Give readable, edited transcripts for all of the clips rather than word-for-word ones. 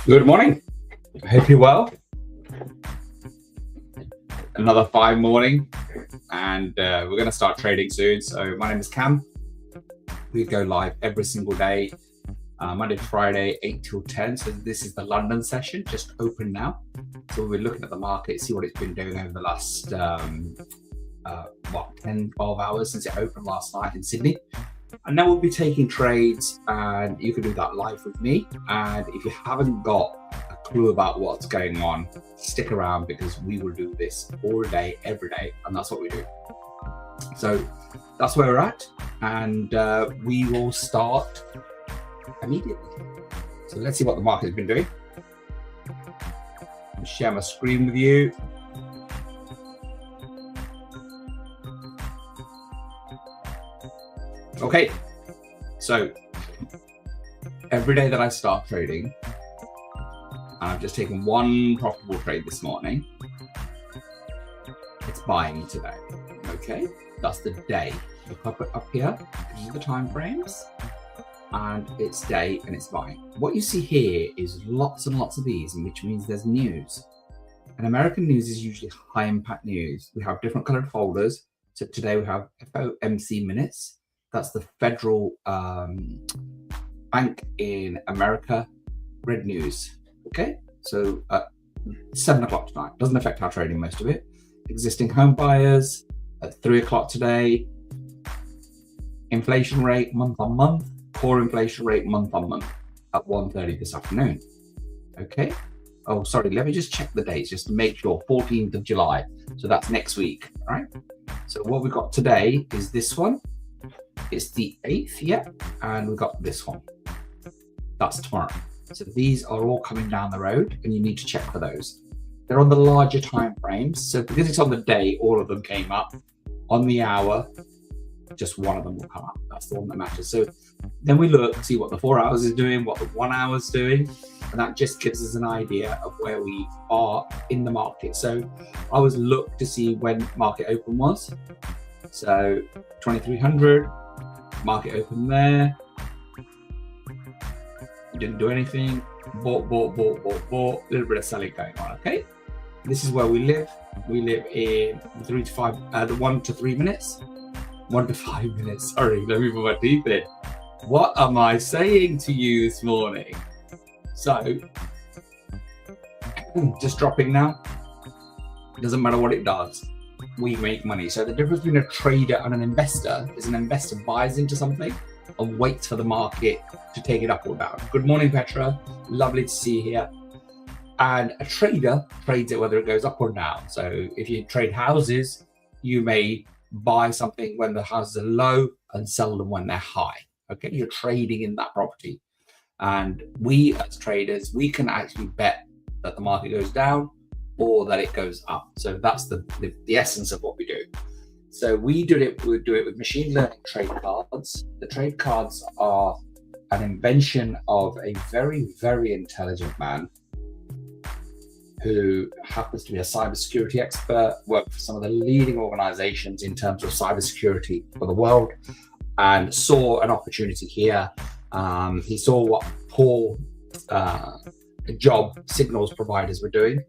Good morning. I hope you're well. Another fine morning, and we're going to start trading soon. So my name is Cam. We go live every single day, Monday to Friday, 8 till 10. So this is the London session, just open now. So we're looking at the market, see what it's been doing over the last 10, 12 hours since it opened last night in Sydney. And then we'll be taking trades, and you can do that live with me. And if you haven't got a clue about what's going on, stick around, because we will do this all day, every day, and that's what we do. So that's where we're at, and we will start immediately. So let's see what the market has been doing. I'll share my screen with you. Okay, so every day that I start trading, and I've just taken one profitable trade this morning, it's buying today. Okay, that's the day. Look up here, these are the time frames, and it's day and it's buying. What you see here is lots and lots of these, which means there's news. And American news is usually high impact news. We have different colored folders. So today we have FOMC minutes. That's the federal bank in America, red news. Okay, so at 7 o'clock tonight, doesn't affect our trading, most of it. Existing home buyers at 3 o'clock today. Inflation rate month on month, core inflation rate month on month at 1:30 this afternoon. Okay. Oh, sorry, let me just check the dates just to make sure. 14th of July. So that's next week, all right? So what we got today is this one. It's the 8th, yeah, and we've got this one. That's tomorrow. So these are all coming down the road, and you need to check for those. They're on the larger time frames. So because it's on the day, all of them came up. On the hour, just one of them will come up. That's the one that matters. So then we look, see what the 4 hours is doing, what the 1 hour is doing, and that just gives us an idea of where we are in the market. So I always look to see when market open was. So 2300. Market open there. Didn't do anything. Bought. A little bit of selling going on. Okay. This is where we live. We live in 3 to 5, the 1 to 3 minutes. 1 to 5 minutes. Sorry, let me put my teeth in. What am I saying to you this morning? So, just dropping now. Doesn't matter what it does. We make money. So the difference between a trader and an investor is an investor buys into something and waits for the market to take it up or down. Good morning, Petra. Lovely to see you here. And a trader trades it whether it goes up or down. So if you trade houses, you may buy something when the houses are low and sell them when they're high. Okay, you're trading in that property. And we as traders, we can actually bet that the market goes down or that it goes up. So that's the essence of what we do. So we do it with machine learning trade cards. The trade cards are an invention of a very, very intelligent man who happens to be a cybersecurity expert, worked for some of the leading organizations in terms of cybersecurity for the world, and saw an opportunity here. He saw what poor job signals providers were doing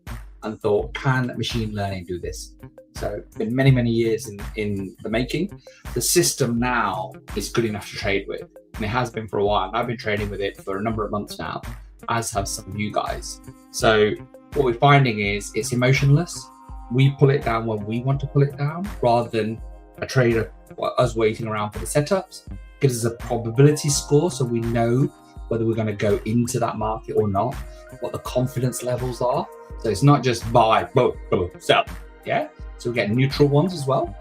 and thought, can machine learning do this? So it's been many, many years in the making. The system now is good enough to trade with, and it has been for a while. I've been trading with it for a number of months now, as have some of you guys. So what we're finding is it's emotionless. We pull it down when we want to pull it down, rather than a trader, us waiting around for the setups. It gives us a probability score, so we know whether we're going to go into that market or not, what the confidence levels are. So it's not just buy, boom, boom, sell, yeah? So we get neutral ones as well.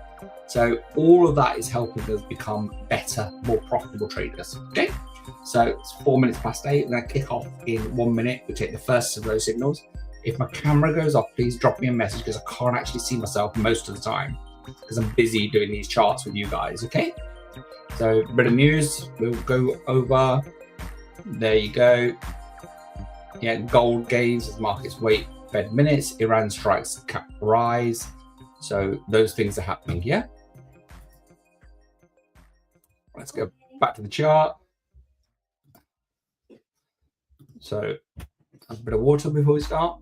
So all of that is helping us become better, more profitable traders, okay? So it's 4 minutes past 8, we're gonna kick off in 1 minute. We take the first of those signals. If my camera goes off, please drop me a message, because I can't actually see myself most of the time because I'm busy doing these charts with you guys, okay? So a bit of news, we'll go over, there you go. Yeah, gold gains as markets wait Fed minutes, Iran strikes cap rise. So those things are happening here. Let's go back to the chart. So a bit of water before we start.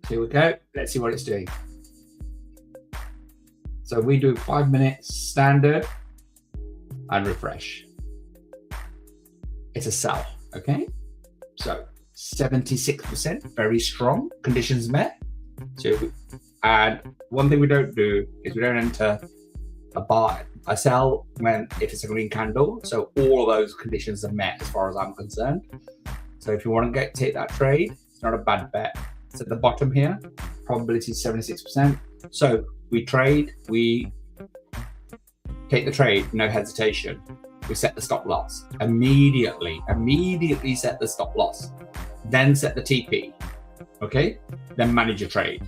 Here we go. Let's see what it's doing. So we do 5 minutes standard and refresh. It's a sell, okay? So 76%, very strong, conditions met. And one thing we don't do is we don't enter a buy. I sell when if it's a green candle. So all of those conditions are met as far as I'm concerned. So if you want to take that trade, it's not a bad bet. It's at the bottom here, probability 76%. So we trade, we take the trade, no hesitation. We set the stop loss. Immediately set the stop loss. Then set the TP, okay? Then manage your trade.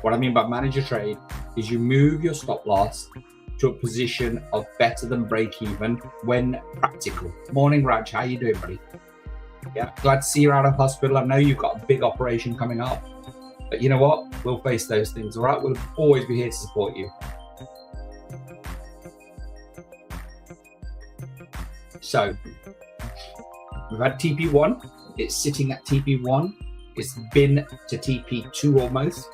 What I mean by manage your trade is you move your stop loss to a position of better than break even when practical. Morning, Raj, how you doing, buddy? Yeah, glad to see you out of hospital. I know you've got a big operation coming up, but you know what? We'll face those things, all right? We'll always be here to support you. So we've had TP1. It's sitting at TP1. It's been to TP2 almost.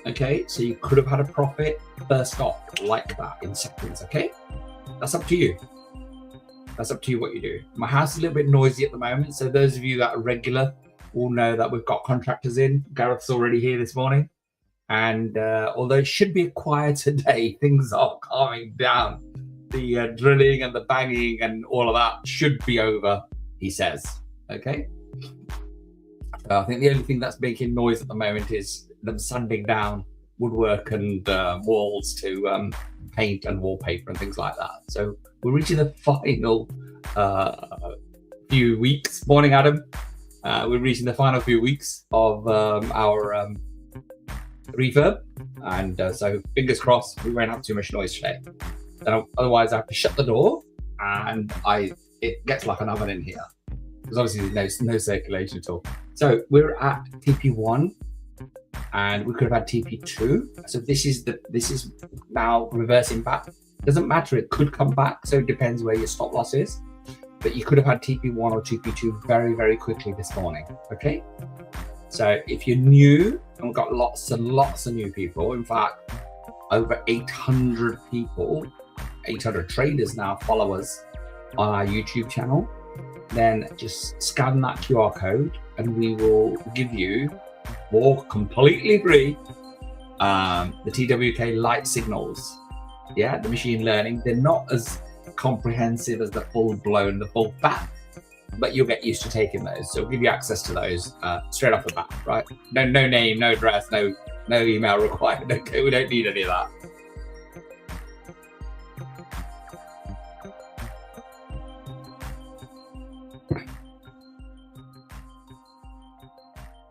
Okay, so you could have had a profit first off like that in seconds, okay? That's up to you. That's up to you what you do. My house is a little bit noisy at the moment, so those of you that are regular will know that we've got contractors in. Gareth's already here this morning. And although it should be a quieter day, things are calming down. The drilling and the banging and all of that should be over, he says, okay? I think the only thing that's making noise at the moment is them sanding down woodwork and walls to paint and wallpaper and things like that. So we're reaching the final few weeks. Morning, Adam. We're reaching the final few weeks of our refurb, and so fingers crossed we won't have too much noise today. Otherwise, I have to shut the door, and it gets like an oven in here because obviously there's no circulation at all. So we're at TP1. And we could have had TP2. So this is now reversing back. Doesn't matter, it could come back. So it depends where your stop loss is. But you could have had TP1 or TP2 very, very quickly this morning. Okay. So if you're new, and we've got lots and lots of new people, in fact, over 800 people, 800 traders now follow us on our YouTube channel, then just scan that QR code and we will give you more completely free the TWK light signals. Yeah, the machine learning, they're not as comprehensive as the full fat, but you'll get used to taking those. So we'll give you access to those straight off the bat, right? No name, no address, no email required. Okay, we don't need any of that.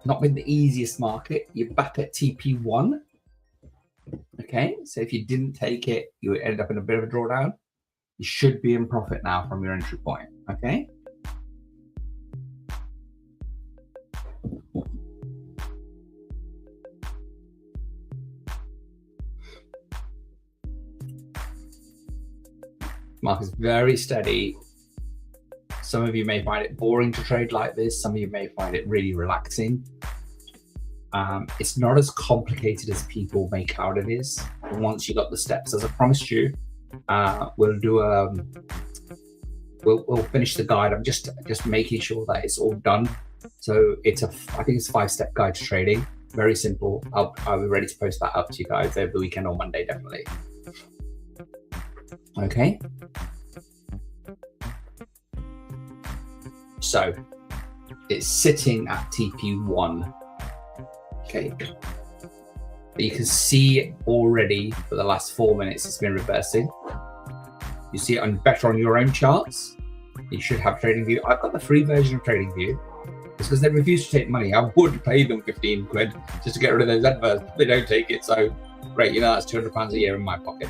Not been the easiest market. You're back at TP1. Okay, so if you didn't take it, you would end up in a bit of a drawdown. You should be in profit now from your entry point. Okay. Market is very steady. Some of you may find it boring to trade like this. Some of you may find it really relaxing. It's not as complicated as people make out it is. Once you got the steps, as I promised you, we'll do we'll finish the guide. I'm just making sure that it's all done. So I think it's a 5-step guide to trading. Very simple. I'll be ready to post that up to you guys over the weekend or Monday, definitely. Okay. So it's sitting at TP1. Okay. But you can see already for the last 4 minutes it's been reversing. You see it better on your own charts. You should have TradingView. I've got the free version of TradingView. It's because they refuse to take money. I would pay them 15 quid just to get rid of those adverts, but they don't take it. So great, you know, that's £200 a year in my pocket.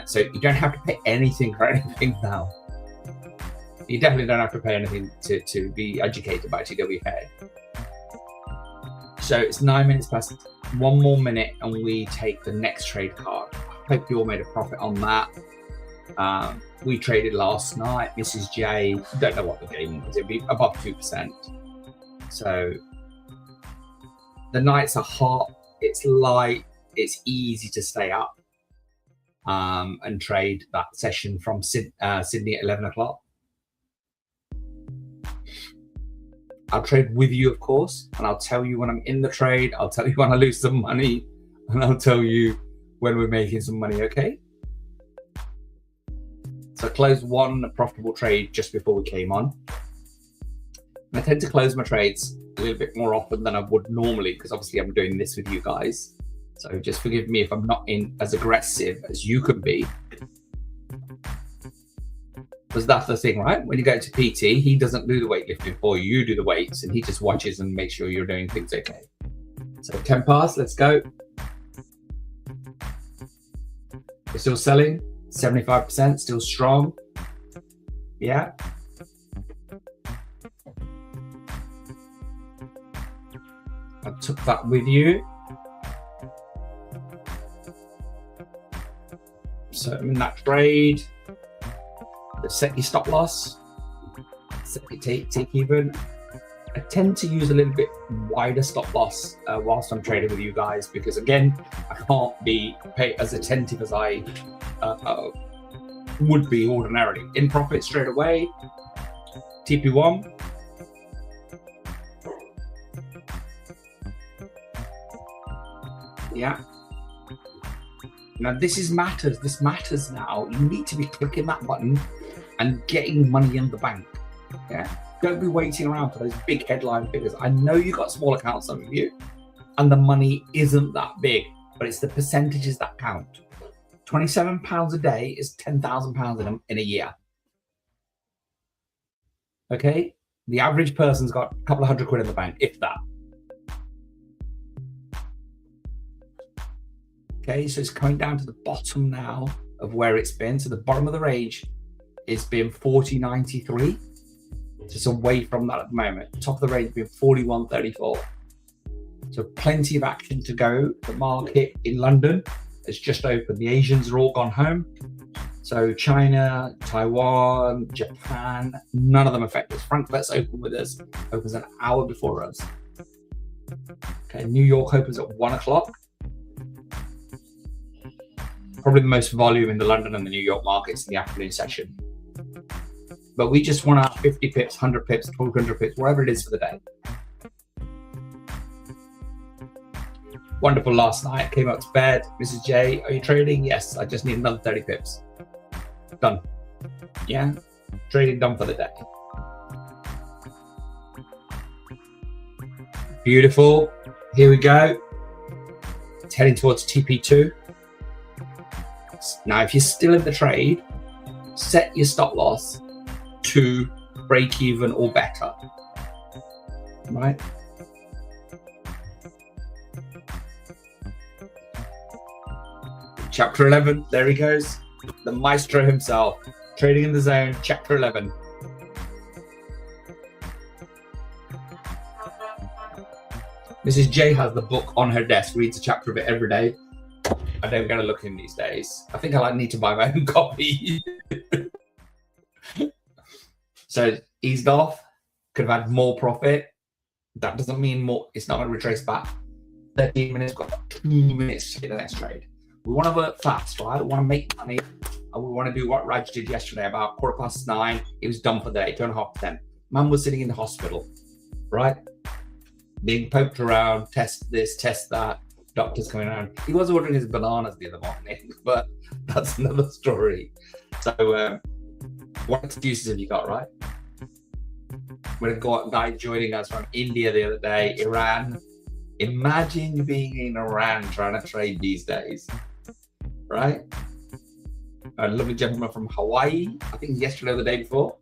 So you don't have to pay anything for anything now. You definitely don't have to pay anything to be educated by TWK. So it's 9 minutes past one more minute and we take the next trade card. I hope you all made a profit on that. We traded last night. Mrs. J, don't know what the game was. It'd be above 2%. So the nights are hot. It's light. It's easy to stay up and trade that session from Sydney at 11 o'clock. I'll trade with you, of course, and I'll tell you when I'm in the trade. I'll tell you when I lose some money, and I'll tell you when we're making some money, okay? So I closed one profitable trade just before we came on. And I tend to close my trades a little bit more often than I would normally, because obviously I'm doing this with you guys. So just forgive me if I'm not in as aggressive as you can be. Because that's the thing, right? When you go to PT, he doesn't do the weightlifting for you. You do the weights, and he just watches and makes sure you're doing things okay. So 10 past, let's go. We're still selling, 75%, still strong. Yeah. I took that with you. So I'm in that trade. Set your stop loss, set your take even. I tend to use a little bit wider stop loss whilst I'm trading with you guys, because again, I can't be as attentive as I would be ordinarily. In profit straight away, TP1. Yeah. Now this matters. This matters now. You need to be clicking that button and getting money in the bank. Yeah. Don't be waiting around for those big headline figures. I know you got small accounts, some of you, and the money isn't that big, but it's the percentages that count. £27 a day is £10,000 in a year. Okay. The average person's got a couple of £100 in the bank, if that. Okay, so it's coming down to the bottom now of where it's been. So the bottom of the range is being 40.93. Just away from that at the moment. Top of the range being 41.34. So plenty of action to go. The market in London has just opened. The Asians are all gone home. So China, Taiwan, Japan, none of them affect us. Frankfurt's open with us. Opens an hour before us. Okay, New York opens at 1 o'clock. Probably the most volume in the London and the New York markets in the afternoon session. But we just want our 50 pips, 100 pips, 200 pips, whatever it is for the day. Wonderful last night. Came up to bed. Mrs. J, are you trading? Yes, I just need another 30 pips. Done. Yeah, trading done for the day. Beautiful. Here we go. It's heading towards TP2. Now, if you're still in the trade, set your stop loss to break even or better, right? Chapter 11, there he goes. The maestro himself, trading in the zone, chapter 11. Mrs. J has the book on her desk, reads a chapter of it every day. I don't get a look in these days. I think I need to buy my own copy. So eased off, could have had more profit. That doesn't mean more. It's not going to retrace back. 13 minutes, got 2 minutes to get the next trade. We want to work fast, right? We want to make money. And we want to do what Raj did yesterday about 9:15. It was done for the day, 2.5%. Man was sitting in the hospital, right? Being poked around, test this, test that. Doctors coming around. He was ordering his bananas the other morning, but that's another story. So what excuses have you got, right? We've got a guy joining us from India the other day, Iran. Imagine being in Iran trying to trade these days, right? A lovely gentleman from Hawaii, I think yesterday or the day before.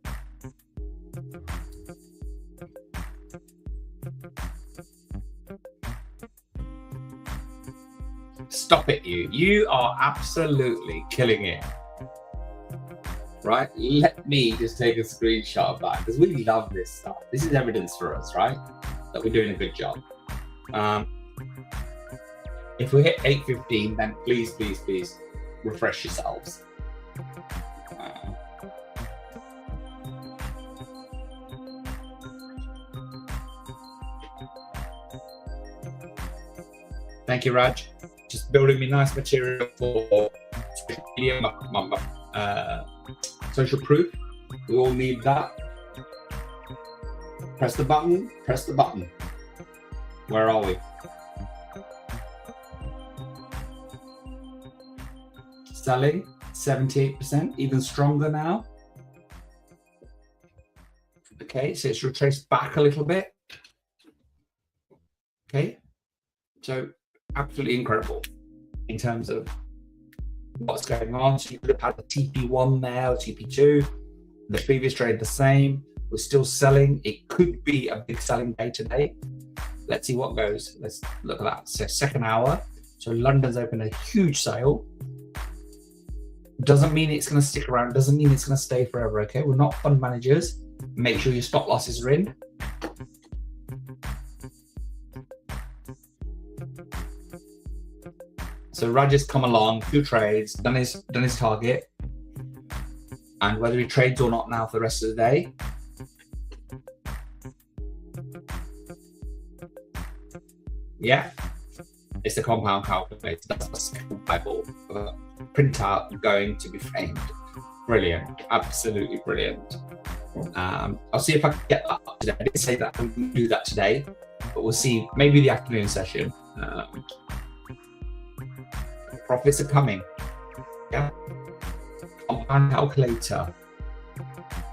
Stop it, you. You are absolutely killing it. Right? Let me just take a screenshot of that because we love this stuff. This is evidence for us, right? That we're doing a good job. If we hit 8:15, then please, please, please refresh yourselves. Thank you, Raj. Just building me nice material for social media, social proof. We all need that. Press the button, press the button. Where are we? Selling 78%, even stronger now. Okay, so it's retraced back a little bit. Okay, so absolutely incredible in terms of what's going on. So you could have had the TP1 there or TP2, the previous trade the same. We're still selling. It could be a big selling day today. Let's see what goes. Let's look at that. So second hour. So London's opened a huge sale. Doesn't mean it's going to stick around. Doesn't mean it's going to stay forever. Okay, we're not fund managers. Make sure your stop losses are in. So Raj has come along, 2 trades, done his target, and whether he trades or not now for the rest of the day. Yeah, it's the compound calculator. That's the second Bible printout going to be framed. Brilliant, absolutely brilliant. I'll see if I can get that up today. I didn't say that I wouldn't do that today, but we'll see. Maybe the afternoon session. Profits are coming. Yeah. Compound calculator.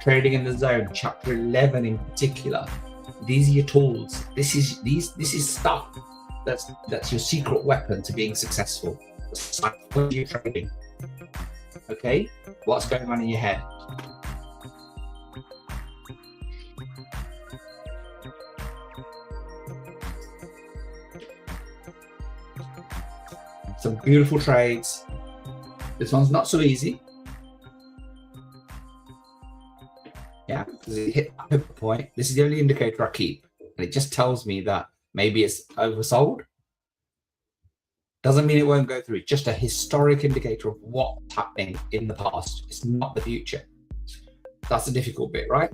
Trading in the zone. Chapter 11 in particular. These are your tools. This is stuff that's your secret weapon to being successful. Psychology of trading. Okay. What's going on in your head? Some beautiful trades. This one's not so easy. Yeah, because it hit that pivot point. This is the only indicator I keep. And it just tells me that maybe it's oversold. Doesn't mean it won't go through. Just a historic indicator of what's happening in the past. It's not the future. That's the difficult bit, right?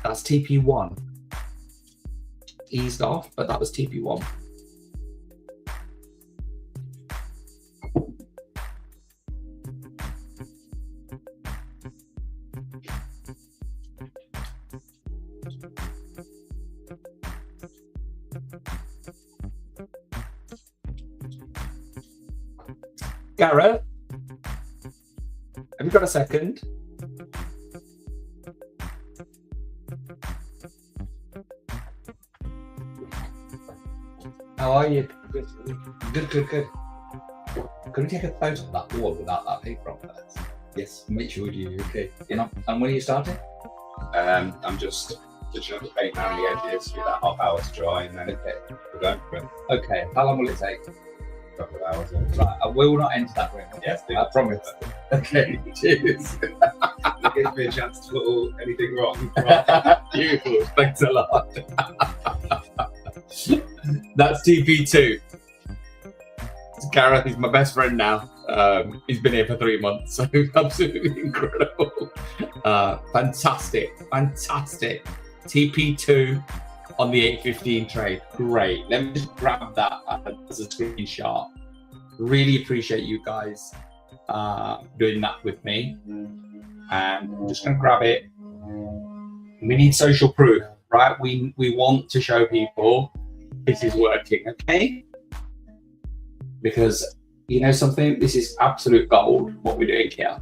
That's TP1. Eased off, but that was TP1. Gareth, have you got a second? How are you? Good. Can we take a photo of that wall without that paper on there? Yes, make sure you do. Okay. You know, and when are you starting? I'm just touching up the paint around the edges, give that half hour to dry, and then we're going for it. Okay. How long will it take? A couple of hours. Right. I will not enter that room. Yes, I promise. Okay. Cheers. It gives me a chance to put anything wrong. Beautiful. Thanks a lot. That's TP2. Gareth, he's my best friend now. He's been here for 3 months, so absolutely incredible. Fantastic. TP2 on the 8:15 trade. Great. Let me just grab that as a screenshot. Really appreciate you guys doing that with me. And I'm just going to grab it. We need social proof, right? We want to show people this is working, okay? Because you know something, this is absolute gold what we're doing here.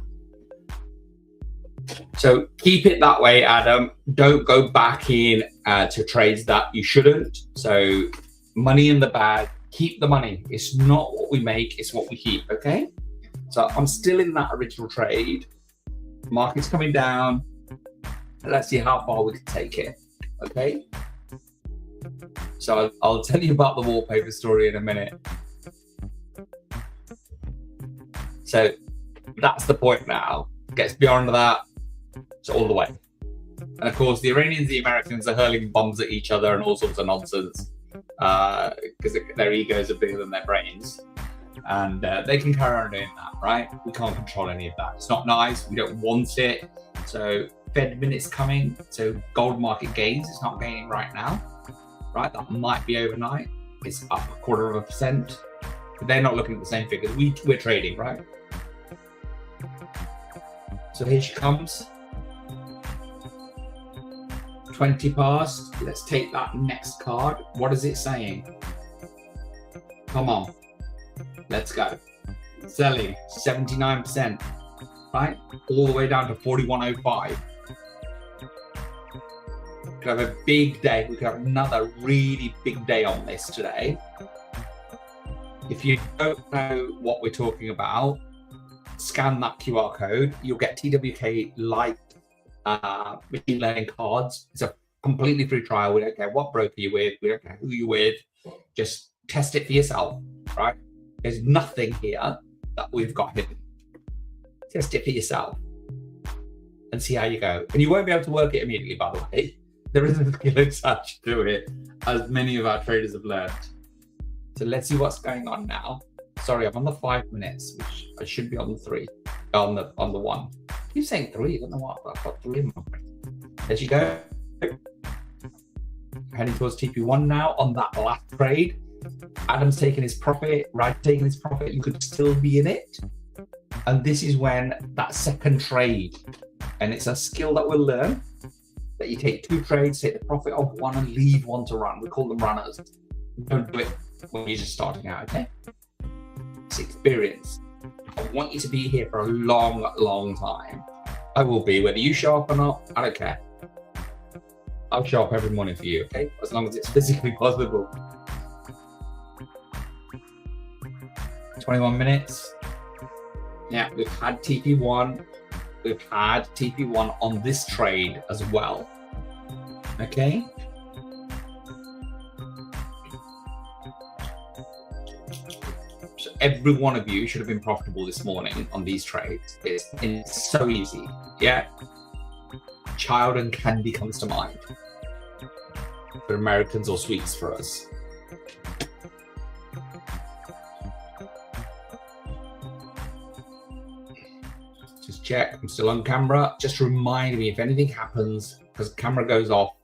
So keep it that way, Adam. Don't go back in to trades that you shouldn't. So money in the bag, keep the money. It's not what we make, it's what we keep, okay? So I'm still in that original trade. Market's coming down. Let's see how far we can take it, okay? So I'll tell you about the wallpaper story in a minute. So that's the point now. Gets beyond that, it's all the way. And of course, the Iranians and the Americans are hurling bombs at each other and all sorts of nonsense because their egos are bigger than their brains. And they can carry on doing that, right? We can't control any of that. It's not nice. We don't want it. So Fed minutes coming. So gold market gains. It's not gaining right now, right? That might be overnight. It's up 0.25%. But they're not looking at the same figures. We're trading, right? So here she comes. 20 past. Let's take that next card. What is it saying? Come on. Let's go. Selling 79%, right? All the way down to 41.05. We could have a big day. We could have another really big day on this today. If you don't know what we're talking about, scan that QR code. You'll get TWK Lite machine learning cards. It's a completely free trial. We don't care what broker you're with. We don't care who you're with. Just test it for yourself, right? There's nothing here that we've got hidden. Test it for yourself and see how you go. And you won't be able to work it immediately, by the way. There isn't a skill attached to it, as many of our traders have learned. So let's see what's going on now. Sorry, I'm on the 5 minutes, which I should be on the 3, on the 1. I keep saying 3. I don't know what. I've got 3 in my brain. There you go. Heading towards TP1 now on that last trade. Adam's taking his profit, Raj taking his profit. You could still be in it. And this is when that second trade, and it's a skill that we'll learn, that you take 2 trades, take the profit of 1 and leave 1 to run. We call them runners. Don't do it when you're just starting out, okay? It's experience. I want you to be here for a long, long time. I will be, whether you show up or not, I don't care. I'll show up every morning for you, okay? As long as it's physically possible. 21 minutes. Yeah, we've had TP1. We've had TP1 on this trade as well. Okay. So every one of you should have been profitable this morning on these trades. It's so easy. Yeah. Child and candy comes to mind for Americans, or sweets for us. Just check. I'm still on camera. Just remind me if anything happens, because camera goes off.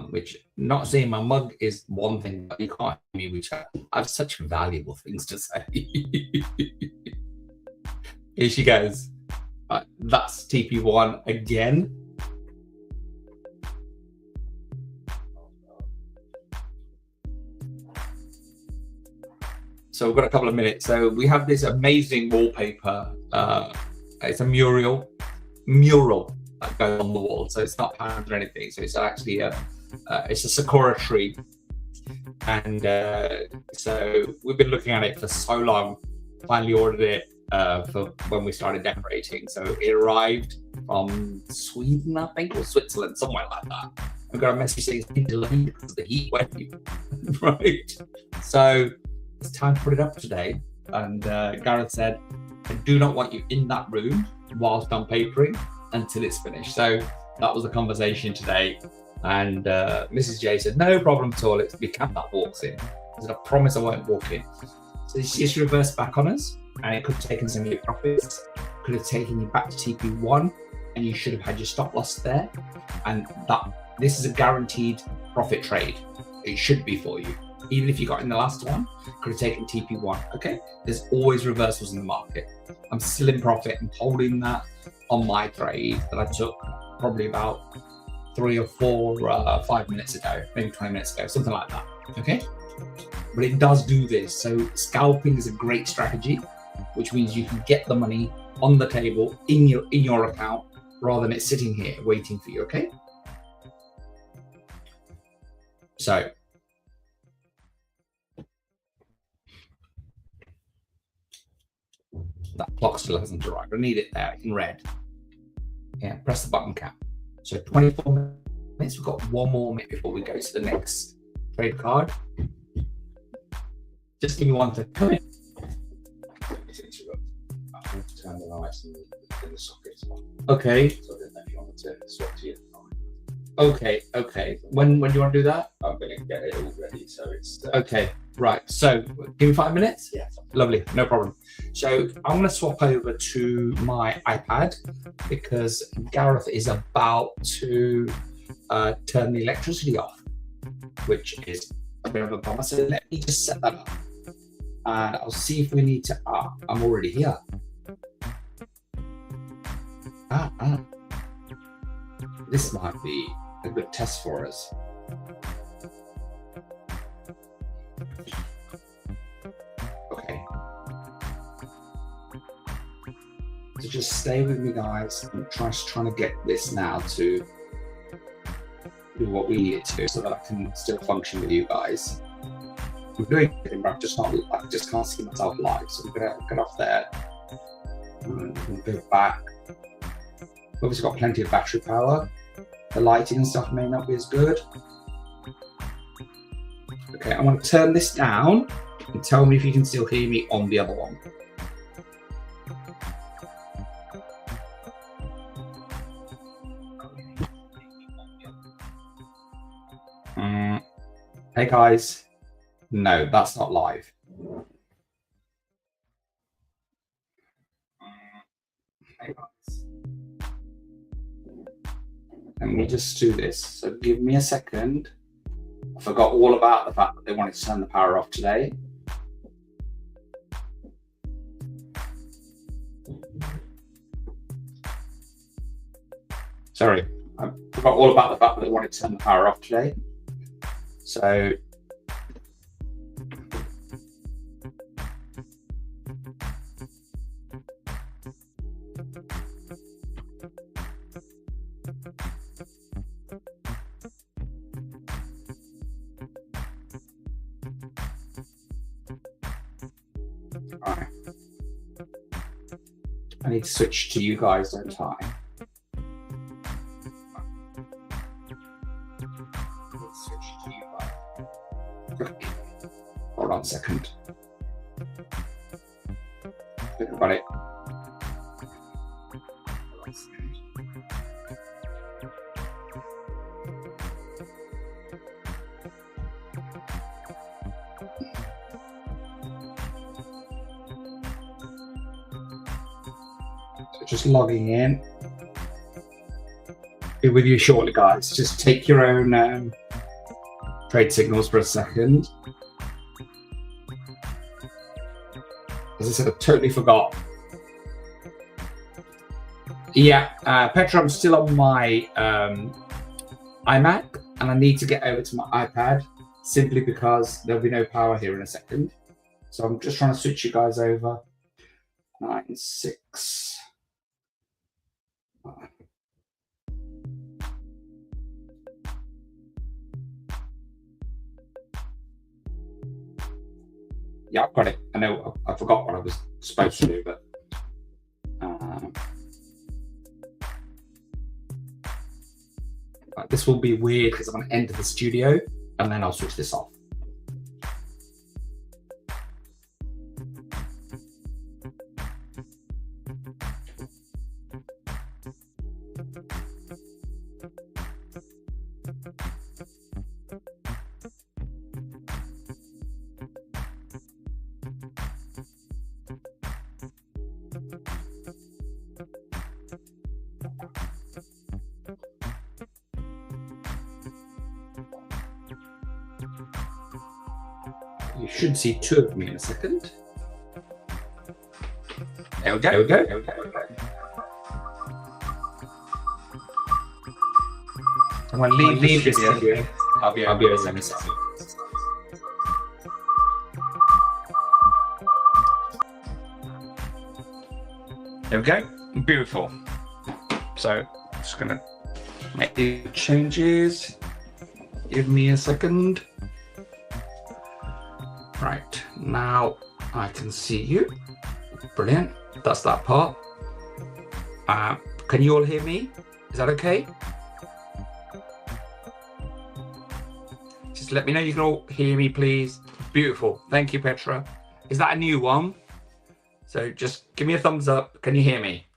Which, not seeing my mug is one thing, but you can't hear me, which I have such valuable things to say. Here she goes. That's TP1 again. So we've got a couple of minutes. So we have this amazing wallpaper. It's a mural that goes on the wall. So it's not hands or anything. So it's actually it's a sakura tree. And so we've been looking at it for so long. Finally ordered it for when we started decorating. So it arrived from Sweden, I think, or Switzerland, somewhere like that. I've got a message saying it's been delayed because of the heat wave. Right. So it's time to put it up today. And Gareth said, I do not want you in that room whilst I'm papering until it's finished. So that was the conversation today. And Mrs. J said, no problem at all. It's the cat that walks in. I said, I promise I won't walk in. So she's reversed back on us, and it could have taken some of your profits, could have taken you back to TP1, and you should have had your stop loss there. And this is a guaranteed profit trade. It should be for you. Even if you got in the last one, could have taken TP1. Okay, there's always reversals in the market. I'm still in profit. I'm holding that on my trade that I took probably about 3 or 4, 5 minutes ago, maybe 20 minutes ago, something like that. Okay, but it does do this. So scalping is a great strategy, which means you can get the money on the table in your account rather than it sitting here waiting for you. Okay, so that clock still hasn't arrived. I need it there in red. Yeah, press the button cap. So 24 minutes. We've got 1 more minute before we go to the next trade card. Just give me one to come in. Turn the lights and in the socket as well. Okay. So I don't know if you wanted to swap to your Okay. When do you want to do that? I'm going to get it all ready, so it's Okay. Right. So give me 5 minutes. yeah. Lovely. No problem. So I'm going to swap over to my iPad because Gareth is about to turn the electricity off, which is a bit of a bummer. So let me just set that up, and I'll see if we need to. I'm already here. This might be a good test for us. Okay. So just stay with me, guys. I'm trying to get this now to do what we need to so that I can still function with you guys. I'm doing everything, but I just can't see myself live. So I'm gonna get off there and go back. Obviously got plenty of battery power. The lighting and stuff may not be as good. Okay, I want to turn this down and tell me if you can still hear me on the other one. Hey guys, no, that's not live. Hey guys. Let me just do this. So give me a second. I forgot all about the fact that they wanted to turn the power off today. Sorry, I forgot all about the fact that they wanted to turn the power off today. So right. I need to switch to you guys, don't I? Hold on a second. Think about it. So just logging in. Be with you shortly, guys. Just take your own trade signals for a second. As I said, I totally forgot. Yeah, Petra, I'm still on my iMac, and I need to get over to my iPad simply because there'll be no power here in a second. So I'm just trying to switch you guys over. 9, 6. Yeah, I've got it. I know I forgot what I was supposed to do, but this will be weird because I'm going to enter the studio and then I'll switch this off. You should see 2 of me in a second. There we go. There we go. There we go. I'm going to leave this studio. I'll be over in a second. There we go. Beautiful. So I'm just going to make the changes. Give me a second. Right, now I can see you. Brilliant. That's that part. Can you all hear me? Is that okay? Just let me know you can all hear me, please. Beautiful. Thank you, Petra. Is that a new one? So just give me a thumbs up. Can you hear me?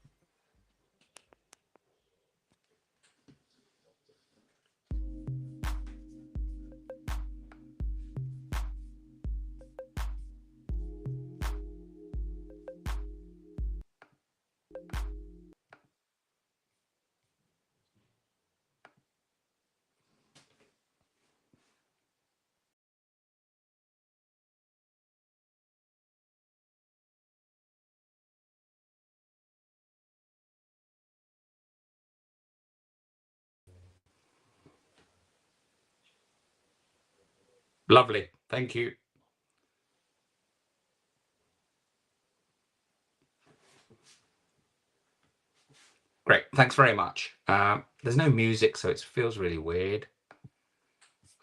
Lovely. Thank you. Great. Thanks very much. There's no music, so it feels really weird.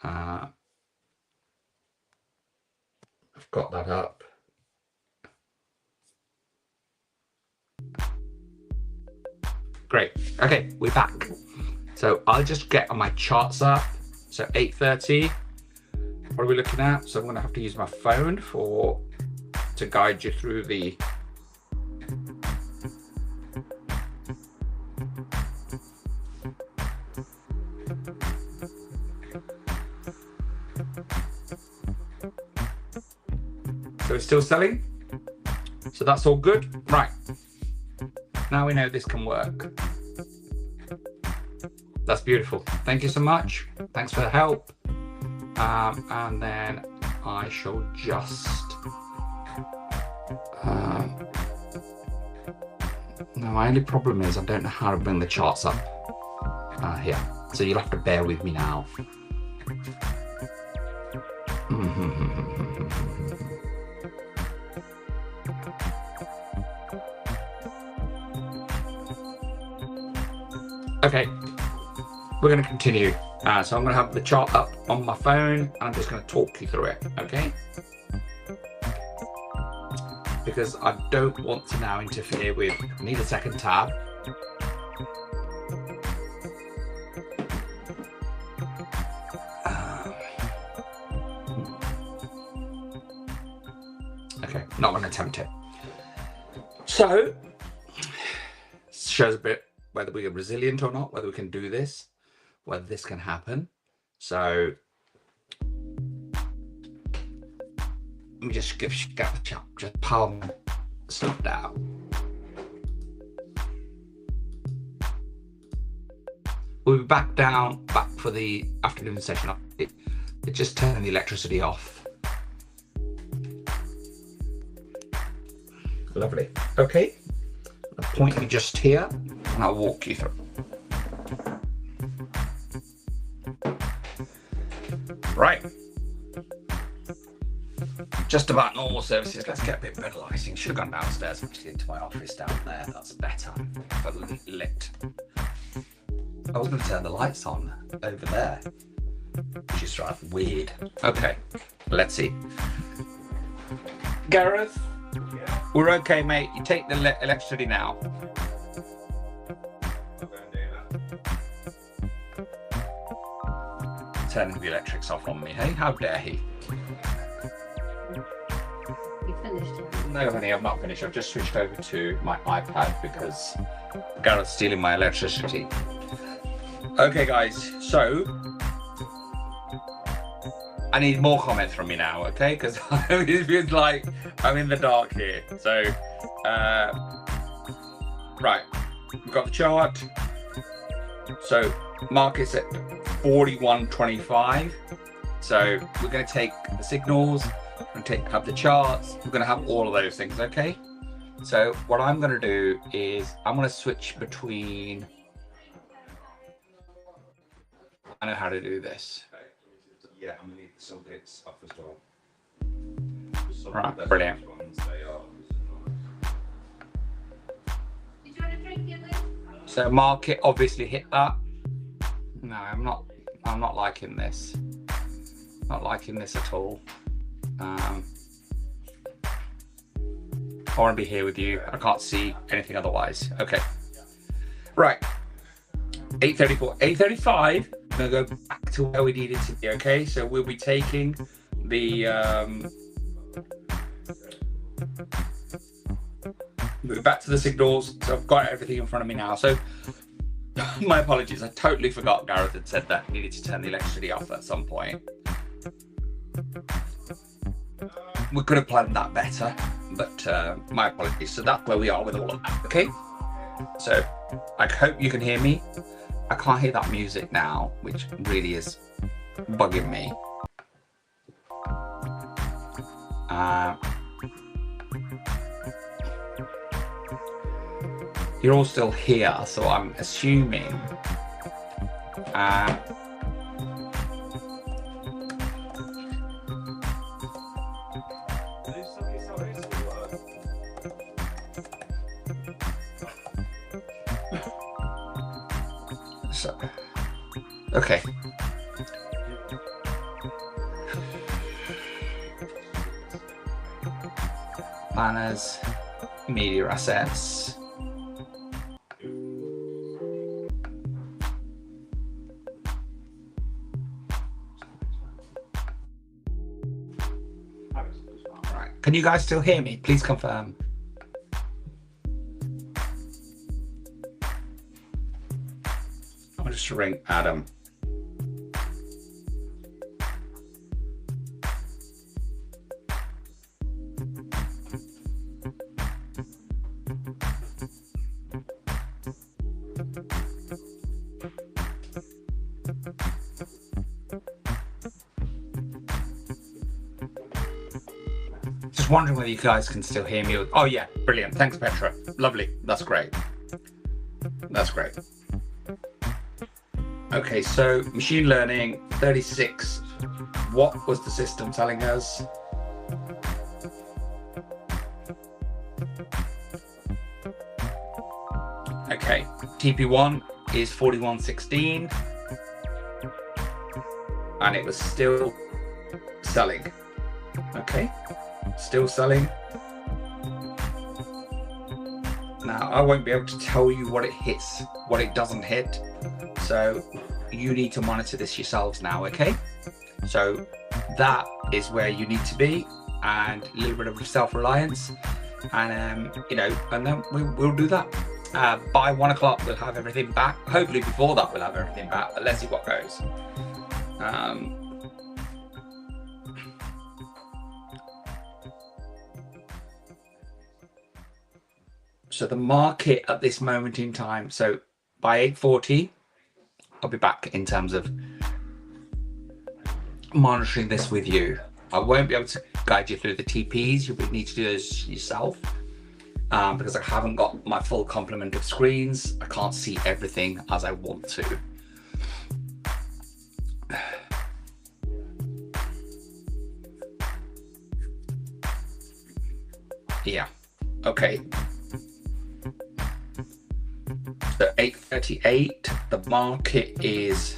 I've got that up. Great. Okay, we're back. So I'll just get my charts up. So 8:30. What are we looking at? So I'm going to have to use my phone to guide you through the. So it's still selling. So that's all good. Right. Now we know this can work. That's beautiful. Thank you so much. Thanks for the help. And then I shall just. No, my only problem is I don't know how to bring the charts up here. So you'll have to bear with me now. Okay, we're going to continue. So I'm going to have the chart up on my phone and I'm just going to talk you through it, okay? Because I don't want to now interfere with, I need a second tab. Okay, not going to attempt it. So, shows a bit whether we are resilient or not, whether we can do this, whether this can happen. So let me just just palm stuff down. We'll be back for the afternoon session. It just turned the electricity off. Lovely. Okay, I'll point you just here and I'll walk you through. Right. Just about normal services. Let's get a bit better lighting. Should have gone downstairs, actually, into my office down there. That's better. But lit. I was going to turn the lights on over there, which is right weird. Okay, let's see. Gareth, we're okay, mate. You take the electricity now. Turning the electrics off on me, hey? How dare he? You finished it? No, honey, I've not finished. I've just switched over to my iPad because Gareth's stealing my electricity. Okay, guys, so I need more comments from me now, okay? Because it feels like I'm in the dark here. So, right, we've got the chart. So, market's at 41.25. So we're going to take the signals, we're going to have the charts, we're going to have all of those things, okay? So what I'm going to do is I'm going to switch between. I know how to do this. Yeah, I'm going to need some bits off as well. Right, brilliant. Did you want to drink it? So market obviously hit that. No, I'm not liking this. Not liking this at all. I want to be here with you. I can't see anything otherwise. Okay. Right. 8:34. 8:35. I'm going to go back to where we needed to be. Okay. So we'll be taking the move back to the signals. So I've got everything in front of me now. So my apologies, I totally forgot Gareth had said that he needed to turn the electricity off at some point. We could have planned that better, but my apologies. So that's where we are with all of that, okay? So I hope you can hear me. I can't hear that music now, which really is bugging me. You're all still here, so I'm assuming Okay. Banners, media assets. Right. Can you guys still hear me? Please confirm. I'll just ring Adam. Just wondering whether you guys can still hear me. Oh yeah, brilliant. Thanks, Petra. Lovely. That's great. That's great. Okay, so machine learning 36. What was the system telling us? Okay, TP1 is 4116 and it was still selling. Okay, still selling. Now I won't be able to tell you what it hits, what it doesn't hit. So you need to monitor this yourselves now, okay? So that is where you need to be, and a little bit of self-reliance, and you know, and then we'll do that. By 1 o'clock we'll have everything back. Hopefully before that we'll have everything back, but let's see what goes. So the market at this moment in time, so by 8:40 I'll be back in terms of monitoring this with you. I won't be able to guide you through the TPs. You'll need to do this yourself because I haven't got my full complement of screens. I can't see everything as I want to. Yeah, okay. So 8:38, the market is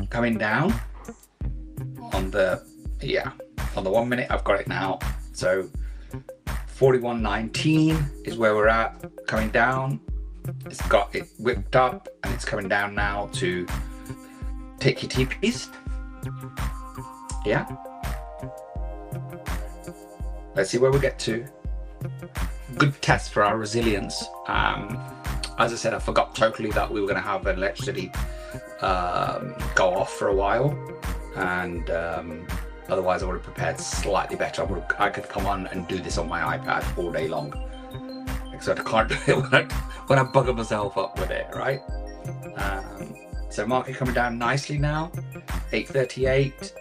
coming down on the, on the 1 minute. I've got it now. So 41.19 is where we're at, coming down. It's got it whipped up and it's coming down now to take your TPs. Yeah. Let's see where we get to. Good test for our resilience. As I said, I forgot totally that we were going to have electricity go off for a while, and otherwise I would have prepared slightly better. I could come on and do this on my iPad all day long, except I can't do it when I bugger myself up with it, right? So market coming down nicely now, 8:38.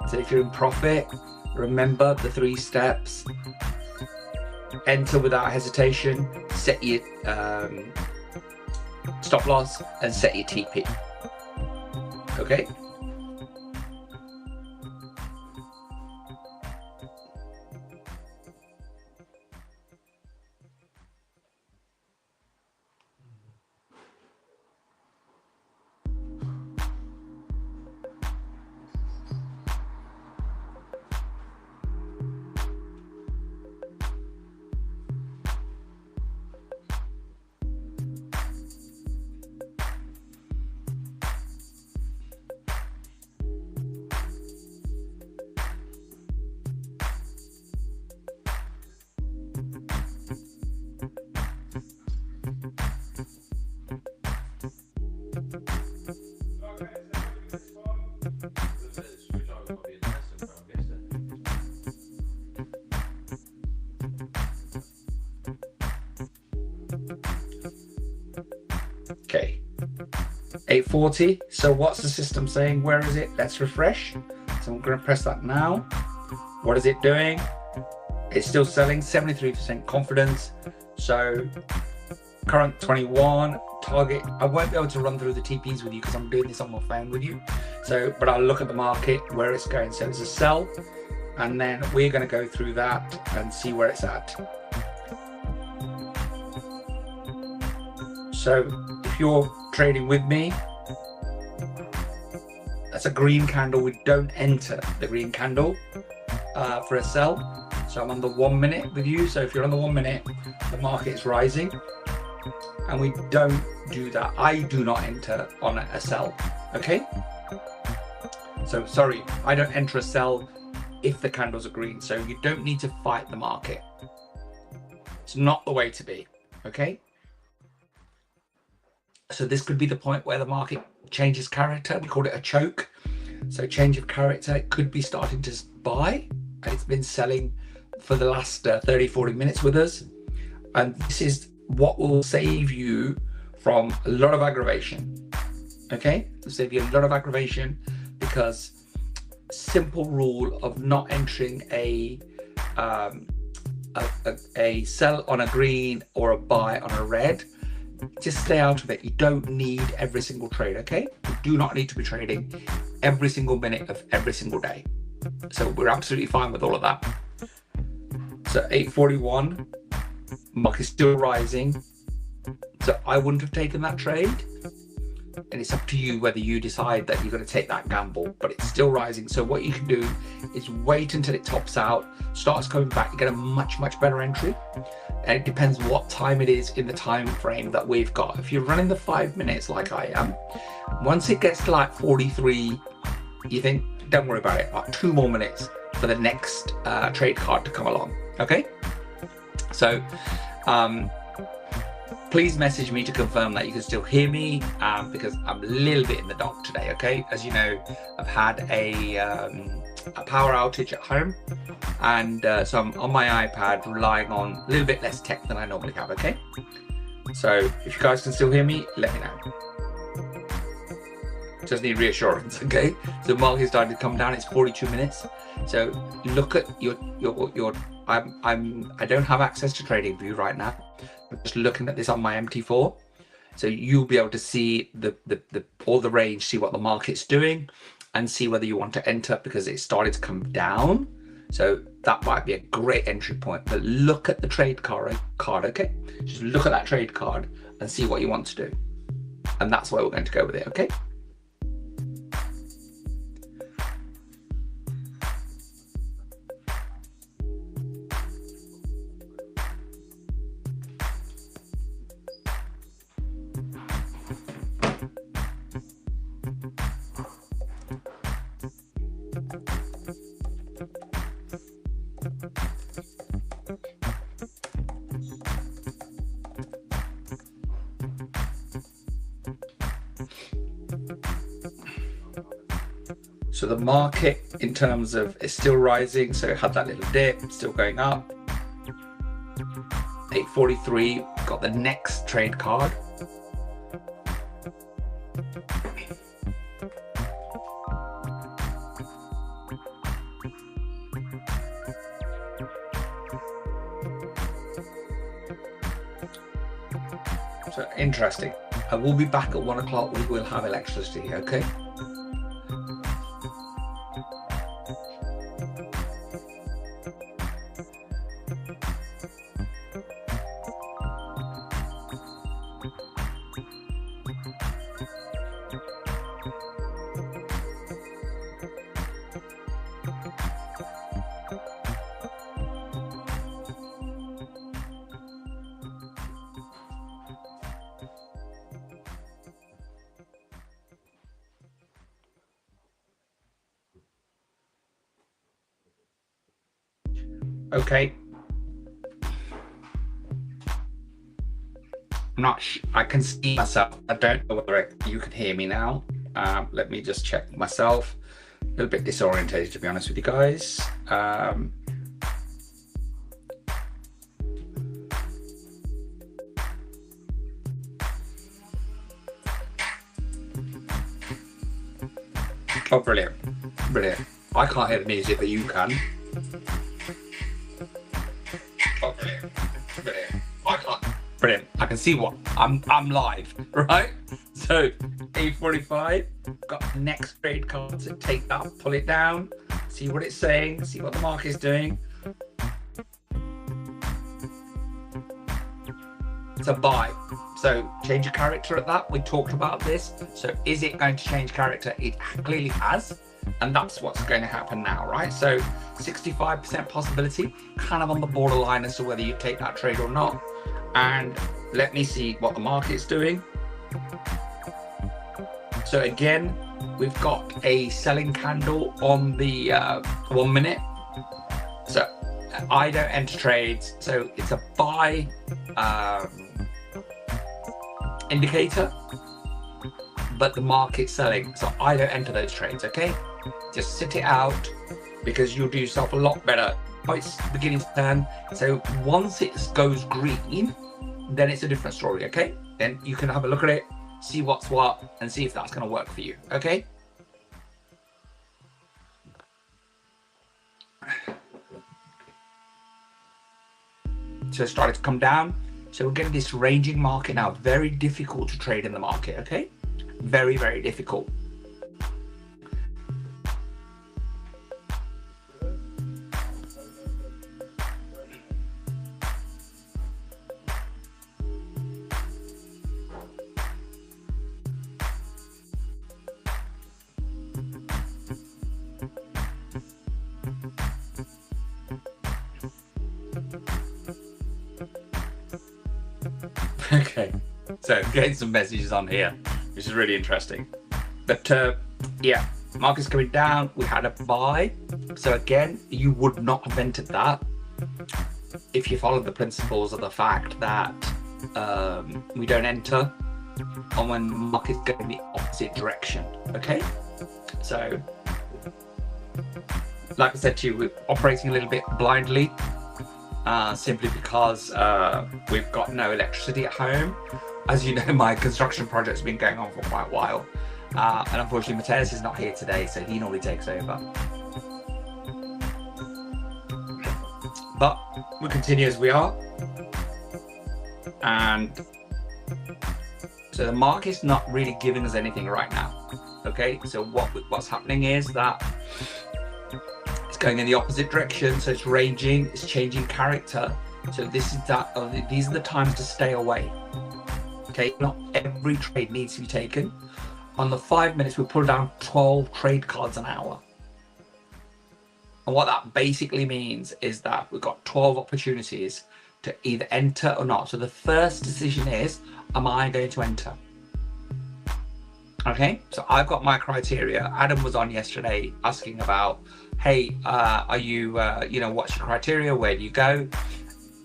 So if you're in profit, remember the 3 steps. Enter without hesitation, set your stop loss and set your TP. Okay. Okay, 8:40. So what's the system saying? Where is it? Let's refresh. So I'm going to press that now. What is it doing? It's still selling, 73% confidence. So current 21, target. I won't be able to run through the TPs with you because I'm doing this on my phone with you. So, but I'll look at the market where it's going. So it's a sell, and then we're going to go through that and see where it's at. So if you're trading with me, that's a green candle. We don't enter the green candle for a sell. So I'm on the 1 minute with you. So if you're on the 1 minute, the market is rising, and we don't do that. I do not enter on a sell. Okay. So sorry, I don't enter a sell if the candles are green. So you don't need to fight the market. It's not the way to be. Okay. So this could be the point where the market changes character. We call it a choke. So change of character. It could be starting to buy, and it's been selling for the last 30-40 minutes with us. And this is what will save you from a lot of aggravation. Okay, it'll save you a lot of aggravation, because simple rule of not entering a sell on a green or a buy on a red. Just stay out of it. You don't need every single trade. Okay, you do not need to be trading every single minute of every single day. So we're absolutely fine with all of that. So 8:41, market's still rising. So I wouldn't have taken that trade. And it's up to you whether you decide that you're going to take that gamble, but it's still rising. So what you can do is wait until it tops out, starts coming back, you get a much better entry. And it depends what time it is in the time frame that we've got. If you're running the 5 minutes like I am, once it gets to like 43, you think, don't worry about it, like 2 more minutes for the next trade card to come along. Okay, so please message me to confirm that you can still hear me, because I'm a little bit in the dark today. Okay, as you know, I've had a power outage at home, and so I'm on my iPad relying on a little bit less tech than I normally have. Okay, so if you guys can still hear me, let me know. Just need reassurance. Okay, so the market started to come down. It's 42 minutes. So look at your I don't have access to TradingView right now. I'm just looking at this on my MT4. So you'll be able to see all the range, see what the market's doing, and see whether you want to enter, because it started to come down. So that might be a great entry point. But look at the trade card, okay? Just look at that trade card and see what you want to do. And that's where we're going to go with it, okay? So the market, in terms of, it's still rising. So it had that little dip, still going up. 8:43, got the next trade card. So interesting. I will be back at 1 o'clock. We will have electricity, okay? Okay. I'm not I can see myself. I don't know whether you can hear me now. Let me just check myself. A little bit disorientated, to be honest with you guys. Oh, brilliant. Brilliant. I can't hear the music, but you can. Oh, brilliant. Brilliant. I can't. Brilliant. I can see what I'm live, right? So 8:45, got the next trade card, so take that, pull it down, see what it's saying, see what the market's doing. it's a buy. So change your character at that. We talked about this. So is it going to change character? It clearly has. And that's what's going to happen now, right? So 65% possibility, kind of on the borderline as to whether you take that trade or not. And let me see what the market's doing. So again, we've got a selling candle on the 1 minute. So I don't enter trades. So it's a buy indicator, but the market's selling. So I don't enter those trades, okay? Just sit it out because you'll do yourself a lot better. Oh, it's beginning to turn. So once it goes green, then it's a different story, okay? Then you can have a look at it, see what's what, and see if that's going to work for you, okay? So it started to come down. So we're getting this ranging market now. Very difficult to trade in the market, okay? Very, very difficult. Okay, so getting some messages on here, which is really interesting. But yeah, market's coming down. We had a buy. So again, you would not have entered that if you follow the principles of the fact that we don't enter on when the market's going in the opposite direction. Okay, so like I said to you, we're operating a little bit blindly. Simply because we've got no electricity at home. As you know, my construction project's been going on for quite a while. And unfortunately, Mateus is not here today, so he normally takes over. But we continue as we are. And so the market's not really giving us anything right now. Okay, so what's happening is that going in the opposite direction, so it's ranging, it's changing character. So this is that. These are the times to stay away. Okay, not every trade needs to be taken. On the 5 minutes, we pull down 12 trade cards an hour. And what that basically means is that we've got 12 opportunities to either enter or not. So the first decision is, am I going to enter? Okay, so I've got my criteria. Adam was on yesterday asking about, hey, are you, you know, what's your criteria? Where do you go?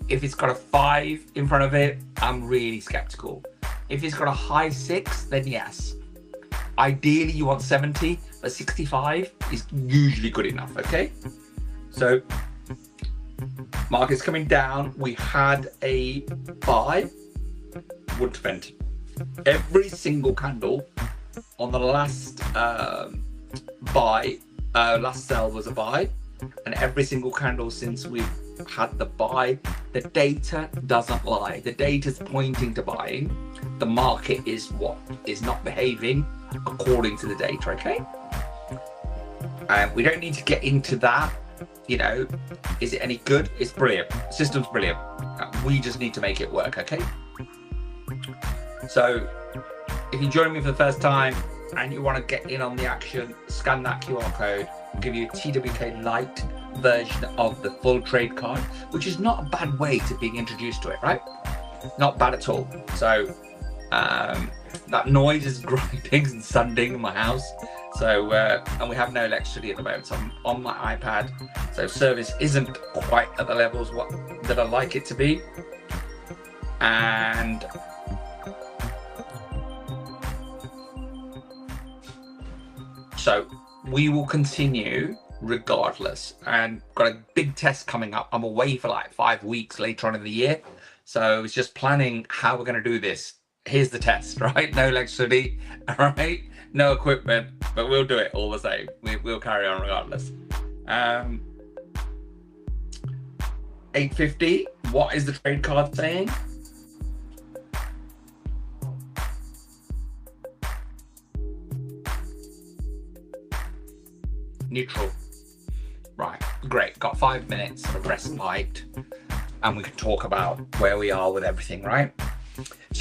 If it's got a 5 in front of it, I'm really skeptical. If it's got a high 6, then yes. Ideally, you want 70, but 65 is usually good enough, okay? So, market's coming down. We had a buy, wouldn't have entered. Every single candle on the last buy, last sell was a buy, and every single candle since we've had the buy, the data doesn't lie. The data's pointing to buying. The market is what is not behaving according to the data, okay? We don't need to get into that. You know, is it any good? It's brilliant. The system's brilliant. We just need to make it work, okay? So if you join me for the first time and you want to get in on the action, scan that QR code. I'll give you a TWK Lite version of the full trade card, which is not a bad way to being introduced to it, right? Not bad at all. So that noise is grinding and sanding in my house. So and we have no electricity at the moment, so I'm on my iPad. So service isn't quite at the levels that I like it to be. And so we will continue regardless, and got a big test coming up. I'm away for like 5 weeks later on in the year, so it's just planning how we're going to do this. Here's the test, right? No electricity, all right? No equipment, but we'll do it all the same. We'll carry on regardless. 850. What is the trade card saying? Neutral. Right, great. Got 5 minutes of respite, and we can talk about where we are with everything, right?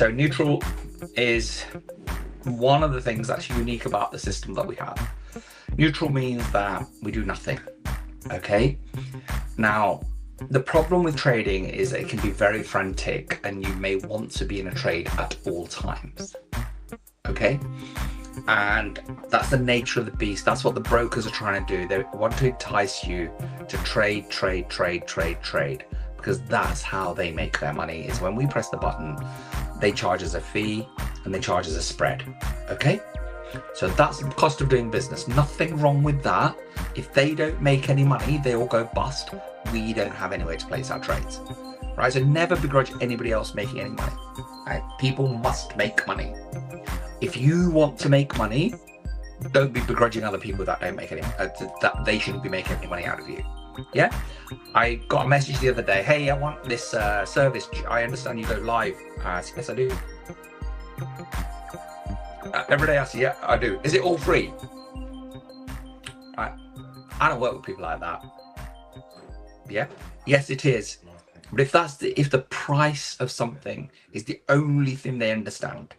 So neutral is one of the things that's unique about the system that we have. Neutral means that we do nothing. Okay. Now, the problem with trading is it can be very frantic and you may want to be in a trade at all times. Okay. And that's the nature of the beast. That's what the brokers are trying to do. They want to entice you to trade, because that's how they make their money, is when we press the button, they charge us a fee and they charge us a spread. Okay. So that's the cost of doing business. Nothing wrong with that. If they don't make any money, they all go bust. We don't have anywhere to place our trades, right? So never begrudge anybody else making any money, right? People must make money. If you want to make money, don't be begrudging other people that don't make any, that they shouldn't be making any money out of you. Yeah. I got a message the other day. Hey, I want this service. I understand you go live. Yes, I do. Every day I say, yeah, I do. Is it all free? I don't work with people like that. Yeah. Yes, it is. But if the price of something is the only thing they understand,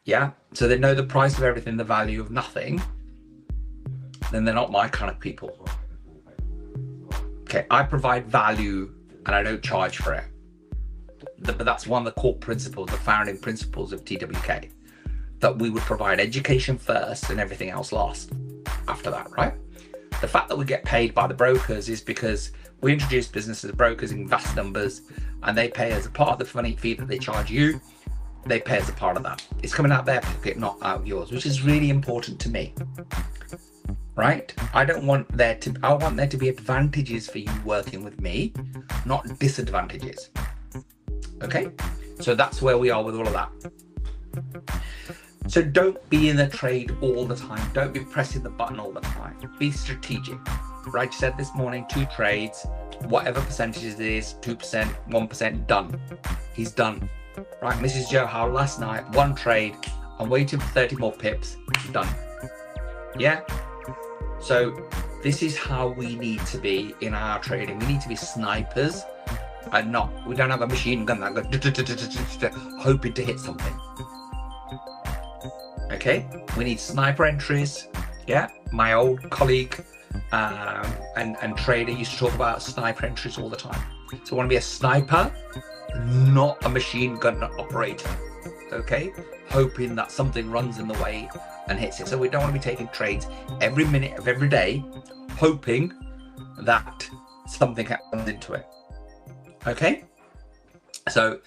yeah, so they know the price of everything, the value of nothing, then they're not my kind of people. Okay, I provide value and I don't charge for it. But that's one of the core principles, the founding principles of TWK, that we would provide education first and everything else last after that, right? The fact that we get paid by the brokers is because we introduce businesses as brokers in vast numbers, and they pay as a part of the funny fee that they charge you. They pay as a part of that. It's coming out their pocket, not out of yours, which is really important to me, right? I want there to be advantages for you working with me, not disadvantages. Okay, so that's where we are with all of that. So don't be in the trade all the time. Don't be pressing the button all the time. Be strategic. Right, you said this morning, 2 trades, whatever percentages it is, 2%, 1%, done. He's done. Right, Mrs. Joe Howe last night, 1 trade. I'm waiting for 30 more pips. Done. Yeah. So this is how we need to be in our trading. We need to be snipers, and we don't have a machine gun that goes hoping to hit something. Okay, we need sniper entries. Yeah, my old colleague and trader used to talk about sniper entries all the time. So I want to be a sniper, not a machine gun operator. Okay, hoping that something runs in the way and hits it. So we don't want to be taking trades every minute of every day, hoping that something happens into it. Okay, so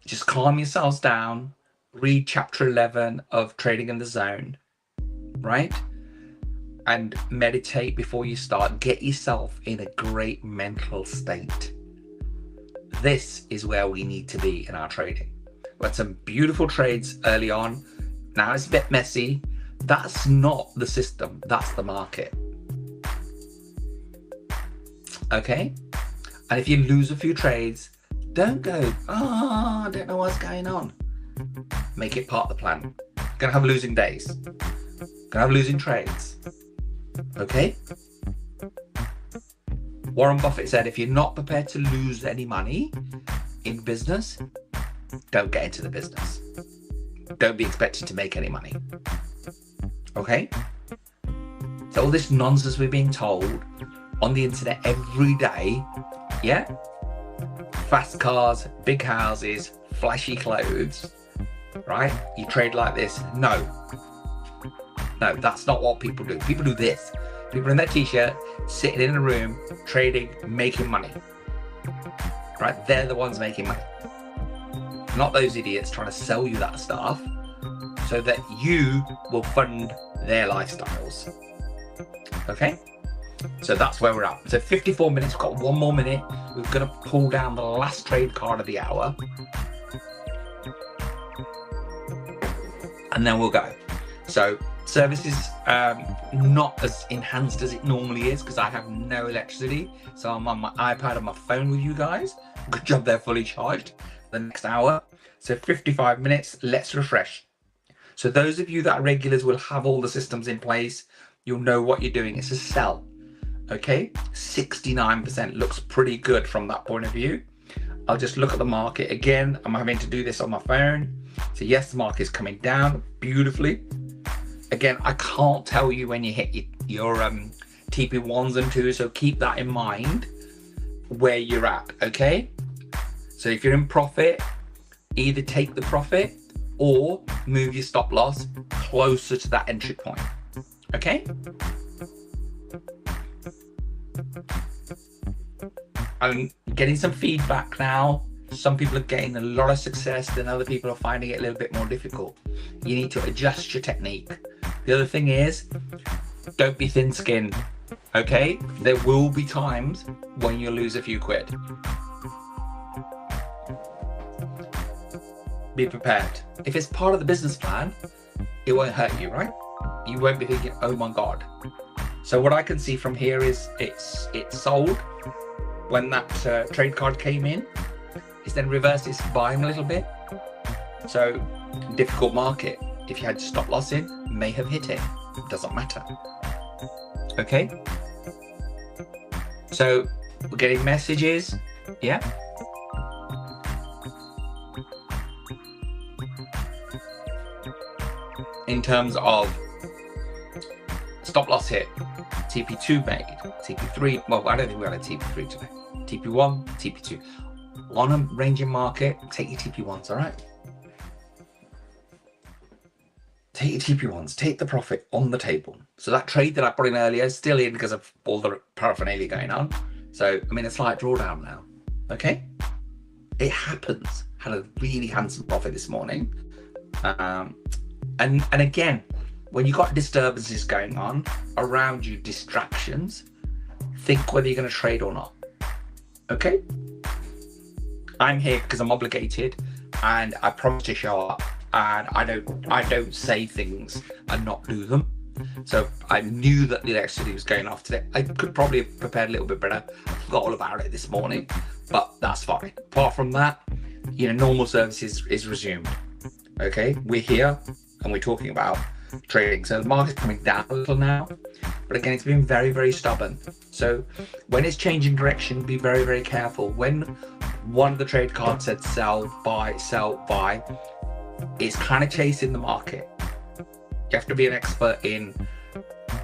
just calm yourselves down. Read chapter 11 of Trading in the Zone, right? And meditate before you start. Get yourself in a great mental state. This is where we need to be in our trading. We had some beautiful trades early on. Now it's a bit messy. That's not the system. That's the market. Okay? And if you lose a few trades, don't go, I don't know what's going on. Make it part of the plan. Gonna have losing days. Gonna have losing trades. Okay? Warren Buffett said, if you're not prepared to lose any money in business, don't get into the business. Don't be expected to make any money. Okay? So all this nonsense we're being told on the internet every day, yeah? Fast cars, big houses, flashy clothes, right? You trade like this. No, that's not what people do. People do this. People in their t-shirt, sitting in a room, trading, making money. Right? They're the ones making money. Not those idiots trying to sell you that stuff so that you will fund their lifestyles. Okay? So that's where we're at. So 54 minutes, we've got 1 more minute. We're going to pull down the last trade card of the hour. And then we'll go. So service is not as enhanced as it normally is because I have no electricity. So I'm on my iPad and my phone with you guys. Good job, they're fully charged for the next hour. So 55 minutes, let's refresh. So those of you that are regulars will have all the systems in place. You'll know what you're doing. It's a sell. Okay, 69% looks pretty good from that point of view. I'll just look at the market again. I'm having to do this on my phone. So yes, the market is coming down beautifully. Again, I can't tell you when you hit your TP1s and 2s, so keep that in mind where you're at, okay? So if you're in profit, either take the profit or move your stop loss closer to that entry point, okay? I'm getting some feedback now. Some people are getting a lot of success, then other people are finding it a little bit more difficult. You need to adjust your technique. The other thing is, don't be thin-skinned, okay? There will be times when you lose a few quid. Be prepared. If it's part of the business plan, it won't hurt you, right? You won't be thinking, oh my God. So what I can see from here is it's sold when that trade card came in. It's then reversed its buying a little bit. So difficult market. If you had stop loss in, may have hit it. It doesn't matter. Okay. So we're getting messages. Yeah. In terms of stop loss hit, TP2 made, TP3. Well, I don't think we had a TP3 today. TP1, TP2. On a ranging market, take your TP1s, all right? Take your TP1s, take the profit on the table. So that trade that I put in earlier is still in because of all the paraphernalia going on. So I'm in a slight drawdown now, okay? It happens. Had a really handsome profit this morning. And again, when you've got disturbances going on around you, distractions, think whether you're going to trade or not, okay? I'm here because I'm obligated and I promise to show up, and I don't say things and not do them. So I knew that the electricity was going off today. I could probably have prepared a little bit better. I forgot all about it this morning, but that's fine. Apart from that, you know, normal services is resumed. Okay, we're here and we're talking about trading. So the market's coming down a little now, but again, it's been very, very stubborn. So when it's changing direction, be very, very careful. When one of the trade cards said sell, buy, it's kind of chasing the market. You have to be an expert in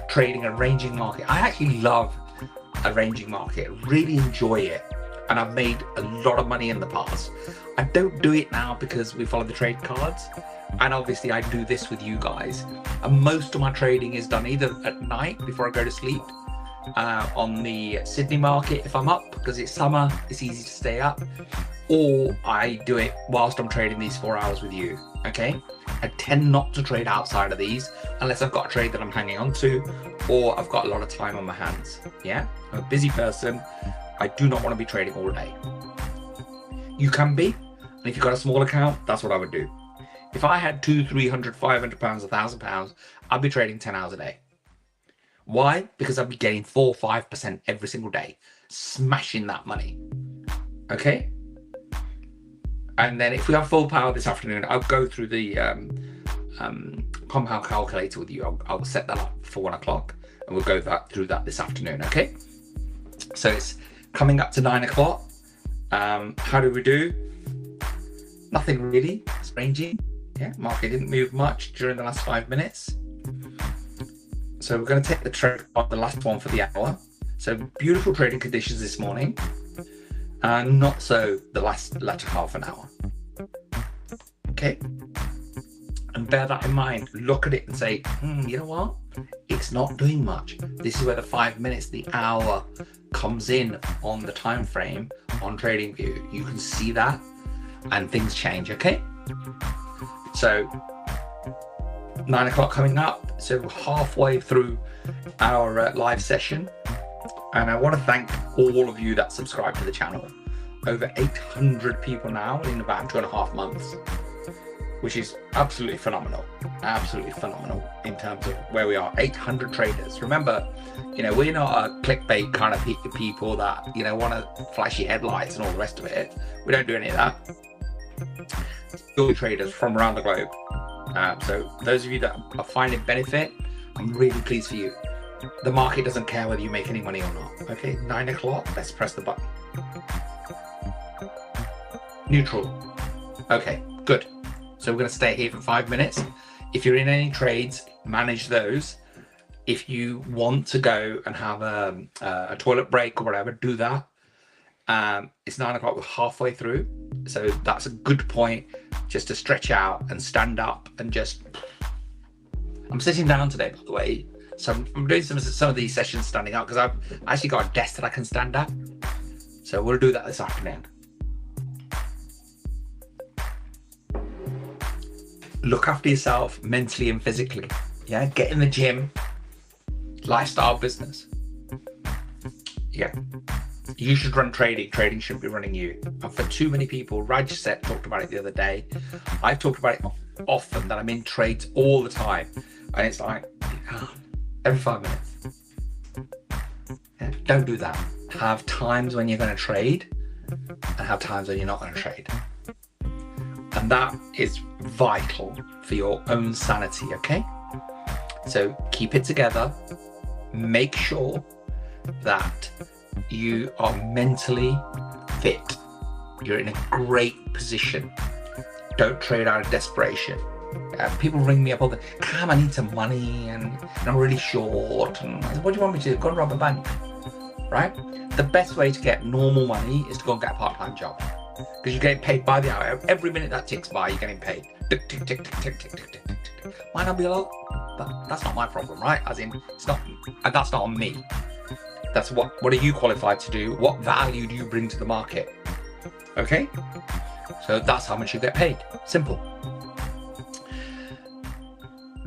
trading a ranging market. I actually love a ranging market, really enjoy it. And I've made a lot of money in the past. I don't do it now because we follow the trade cards. And obviously I do this with you guys. And most of my trading is done either at night before I go to sleep, on the Sydney market if I'm up, because it's summer, it's easy to stay up, or I do it whilst I'm trading these 4 hours with you, okay? I tend not to trade outside of these unless I've got a trade that I'm hanging on to or I've got a lot of time on my hands, yeah? I'm a busy person. I do not want to be trading all day. You can be, and if you've got a small account, that's what I would do. If I had 200, 300, 500 pounds, £1,000, I'd be trading 10 hours a day. Why? Because I'd be getting 4 or 5% every single day, smashing that money. Okay? And then if we have full power this afternoon, I'll go through the compound calculator with you. I'll set that up for 1 o'clock and we'll go through that this afternoon, okay? So it's coming up to 9 o'clock. How do we do? Nothing really, it's ranging. Yeah, market didn't move much during the last 5 minutes. So we're going to take the trade on the last one for the hour. So beautiful trading conditions this morning, and not so the latter half an hour. Okay, and bear that in mind. Look at it and say, you know what? It's not doing much. This is where the 5 minutes, the hour comes in on the time frame on TradingView. You can see that, and things change. Okay, so 9 o'clock coming up, so we're halfway through our live session, and I want to thank all of you that subscribe to the channel. Over 800 people now in about 2.5 months, which is absolutely phenomenal in terms of where we are. 800 traders. Remember, you know, we're not a clickbait kind of people that, you know, want to flashy headlights and all the rest of it. We don't do any of that. Still traders from around the globe. So those of you that are finding benefit, I'm really pleased for you. The market doesn't care whether you make any money or not. Okay, 9 o'clock, let's press the button. Neutral. Okay, good. So we're going to stay here for 5 minutes. If you're in any trades, manage those. If you want to go and have a toilet break or whatever, do that. It's 9 o'clock, we're halfway through. So that's a good point just to stretch out and stand up and just... I'm sitting down today, by the way. So I'm doing some of these sessions standing up because I've actually got a desk that I can stand at. So we'll do that this afternoon. Look after yourself mentally and physically. Yeah, get in the gym. Lifestyle business. Yeah. You should run trading. Trading shouldn't be running you. And for too many people, Raj talked about it the other day. I've talked about it often that I'm in trades all the time. And it's like, every 5 minutes. Yeah, don't do that. Have times when you're going to trade and have times when you're not going to trade. And that is vital for your own sanity, okay? So keep it together. Make sure that you are mentally fit. You're in a great position. Don't trade out of desperation. People ring me up all the time, I need some money and I'm really short. And I said, what do you want me to do? Go and rob a bank, right? The best way to get normal money is to go and get a part-time job because you're getting paid by the hour. Every minute that ticks by, you're getting paid. Tick, tick, tick, tick, tick, tick, tick, tick, tick. Might not be a lot, but that's not my problem, right? As in, it's not, and that's not on me. That's what are you qualified to do? What value do you bring to the market? Okay? So that's how much you get paid. Simple.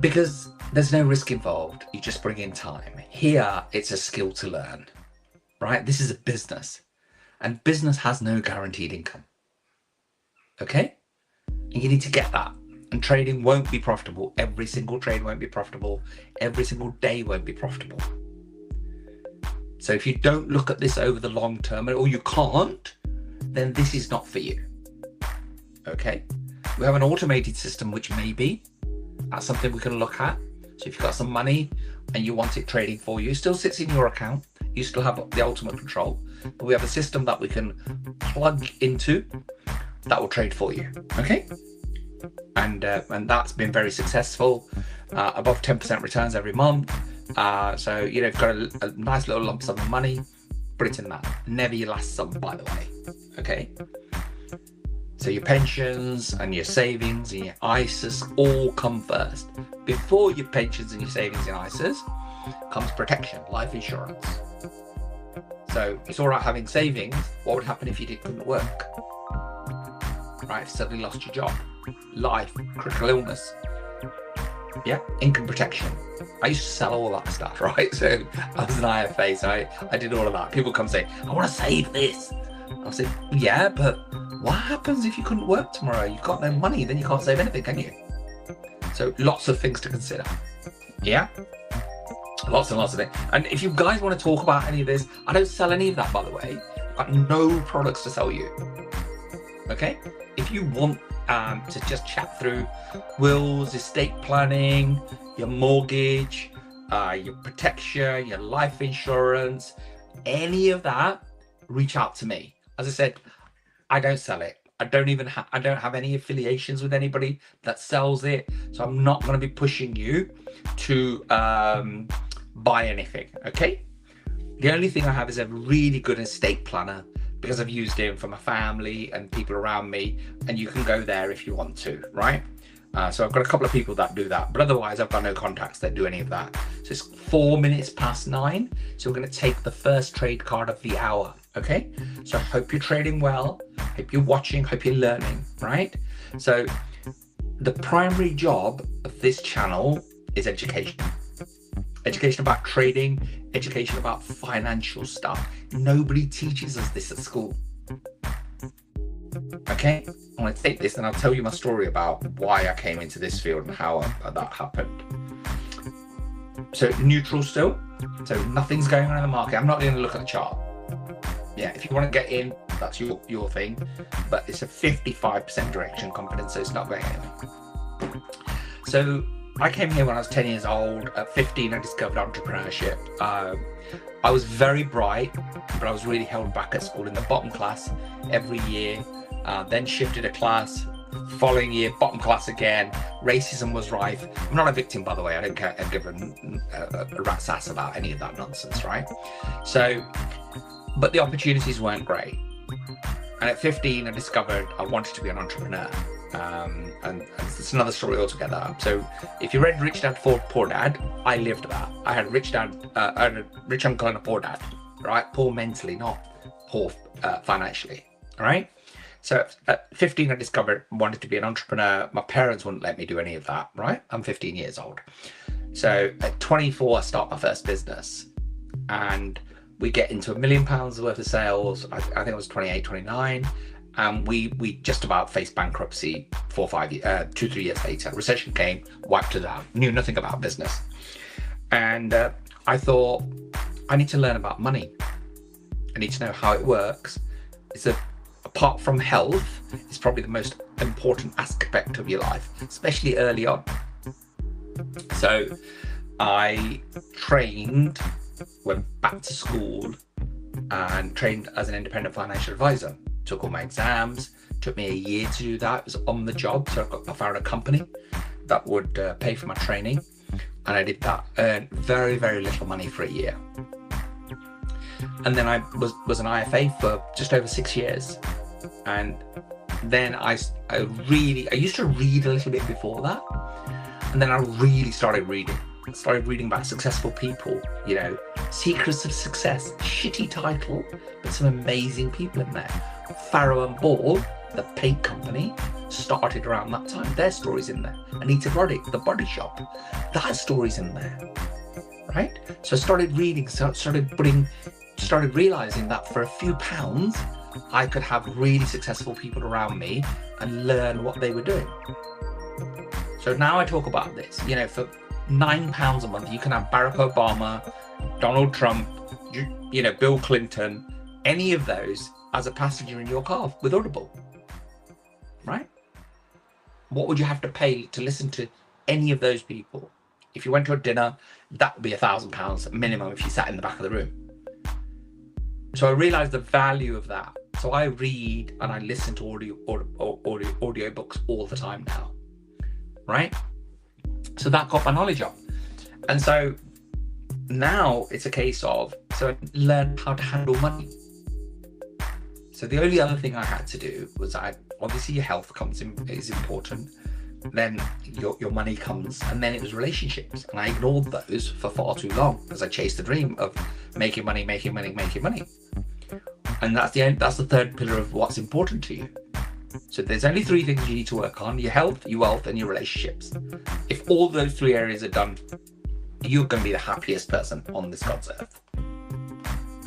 Because there's no risk involved. You just bring in time. Here, it's a skill to learn, right? This is a business, and business has no guaranteed income. Okay? And you need to get that. And trading won't be profitable. Every single trade won't be profitable. Every single day won't be profitable. So if you don't look at this over the long term, or you can't, then this is not for you. Okay? We have an automated system, which may be. That's something we can look at. So if you've got some money and you want it trading for you, it still sits in your account. You still have the ultimate control. But we have a system that we can plug into that will trade for you. Okay? And that's been very successful. Above 10% returns every month. So, you know, if you've got a nice little lump sum of money, put it in that. Never your last sum, by the way. Okay? So your pensions and your savings and your ISAs all come first. Before your pensions and your savings and ISAs comes protection, life insurance. So it's all right having savings. What would happen if you couldn't work? Right, suddenly lost your job. Life, critical illness. Yeah, income protection. I used to sell all that stuff, right? So I was an IFA, so I did all of that. People come say, I want to save this. I said, yeah, but what happens if you couldn't work tomorrow? You've got no money, then you can't save anything, can you? So lots of things to consider. Yeah? Lots and lots of things. And if you guys want to talk about any of this, I don't sell any of that, by the way. I've got no products to sell you. Okay? If you want to just chat through wills, estate planning, your mortgage, your protection, your life insurance, any of that, reach out to me. As I said, I don't sell it. I don't have any affiliations with anybody that sells it. So I'm not going to be pushing you to buy anything. Okay. The only thing I have is a really good estate planner because I've used him for my family and people around me, and you can go there if you want to, right? So I've got a couple of people that do that, but otherwise I've got no contacts that do any of that. So it's 4 minutes past 9. So we're going to take the first trade card of the hour. Okay. So I hope you're trading well. Hope you're watching, hope you're learning, right? So the primary job of this channel is education. Education about trading, education about financial stuff. Nobody teaches us this at school. Okay, I'm going to take this and I'll tell you my story about why I came into this field and how that happened. So neutral still. So nothing's going on in the market. I'm not going to look at the chart. Yeah, if you want to get in, that's your thing. But it's a 55% direction confidence, so it's not going anywhere. So I came here when I was 10 years old. At 15, I discovered entrepreneurship. I was very bright, but I was really held back at school in the bottom class every year. then shifted a class. Following year, bottom class again. Racism was rife. I'm not a victim, by the way. I don't care. I give a rat's ass about any of that nonsense, right? So, but the opportunities weren't great. And at 15, I discovered I wanted to be an entrepreneur. And it's another story altogether. So if you read Rich Dad Poor Dad, I lived that. I had a rich uncle and a poor dad, right? Poor mentally, not poor financially, all right? So at 15, I discovered I wanted to be an entrepreneur. My parents wouldn't let me do any of that, right? I'm 15 years old. So at 24, I start my first business, and we get into £1 million worth of sales. I think it was 28, 29. And we just about faced bankruptcy 2-3 years later. Recession came, wiped it out, knew nothing about business. And I thought, I need to learn about money. I need to know how it works. Apart from health, it's probably the most important aspect of your life, especially early on. So I went back to school and trained as an independent financial advisor. Took all my exams, took me a year to do that. It was on the job. So I found a company that would pay for my training. And I did that, earned very, very little money for a year. And then I was an IFA for just over 6 years. And then I used to read a little bit before that. And then I really started reading. I started reading about successful people, Secrets of Success, shitty title, but some amazing people in there. Farrow and Ball, the paint company, started around that time. Their story's in there. Anita Roddick, the Body Shop, that story's in there, right? So I started reading, started realizing that for a few pounds, I could have really successful people around me and learn what they were doing. So now I talk about this, for £9 a month, you can have Barack Obama, Donald Trump, Bill Clinton, any of those as a passenger in your car with Audible, right? What would you have to pay to listen to any of those people? If you went to a dinner, that would be £1,000 minimum if you sat in the back of the room. So I realized the value of that. So I read and I listen to audio books all the time now, right? So that got my knowledge up. And so now it's a case of, so I learned how to handle money. So the only other thing I had to do was obviously your health is important. Then your money comes, and then it was relationships. And I ignored those for far too long because I chased the dream of making money. And that's the third pillar of what's important to you. So there's only 3 things you need to work on: your health, your wealth, and your relationships. If all those 3 areas are done, you're going to be the happiest person on this God's earth,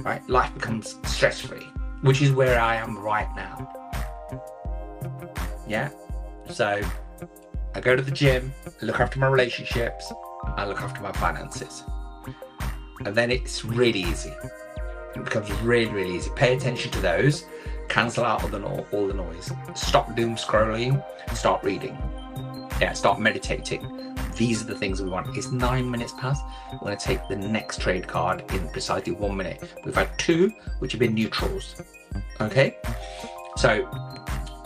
right? Life becomes stress-free, which is where I am right now. Yeah. So I go to the gym, I look after my relationships, I look after my finances. And then it's really easy. It becomes really, really easy. Pay attention to those, cancel out all the noise. Stop doom scrolling, start reading. Yeah, start meditating. These are the things we want. It's 9 minutes past. We're going to take the next trade card in precisely 1 minute. We've had 2, which have been neutrals. Okay? So,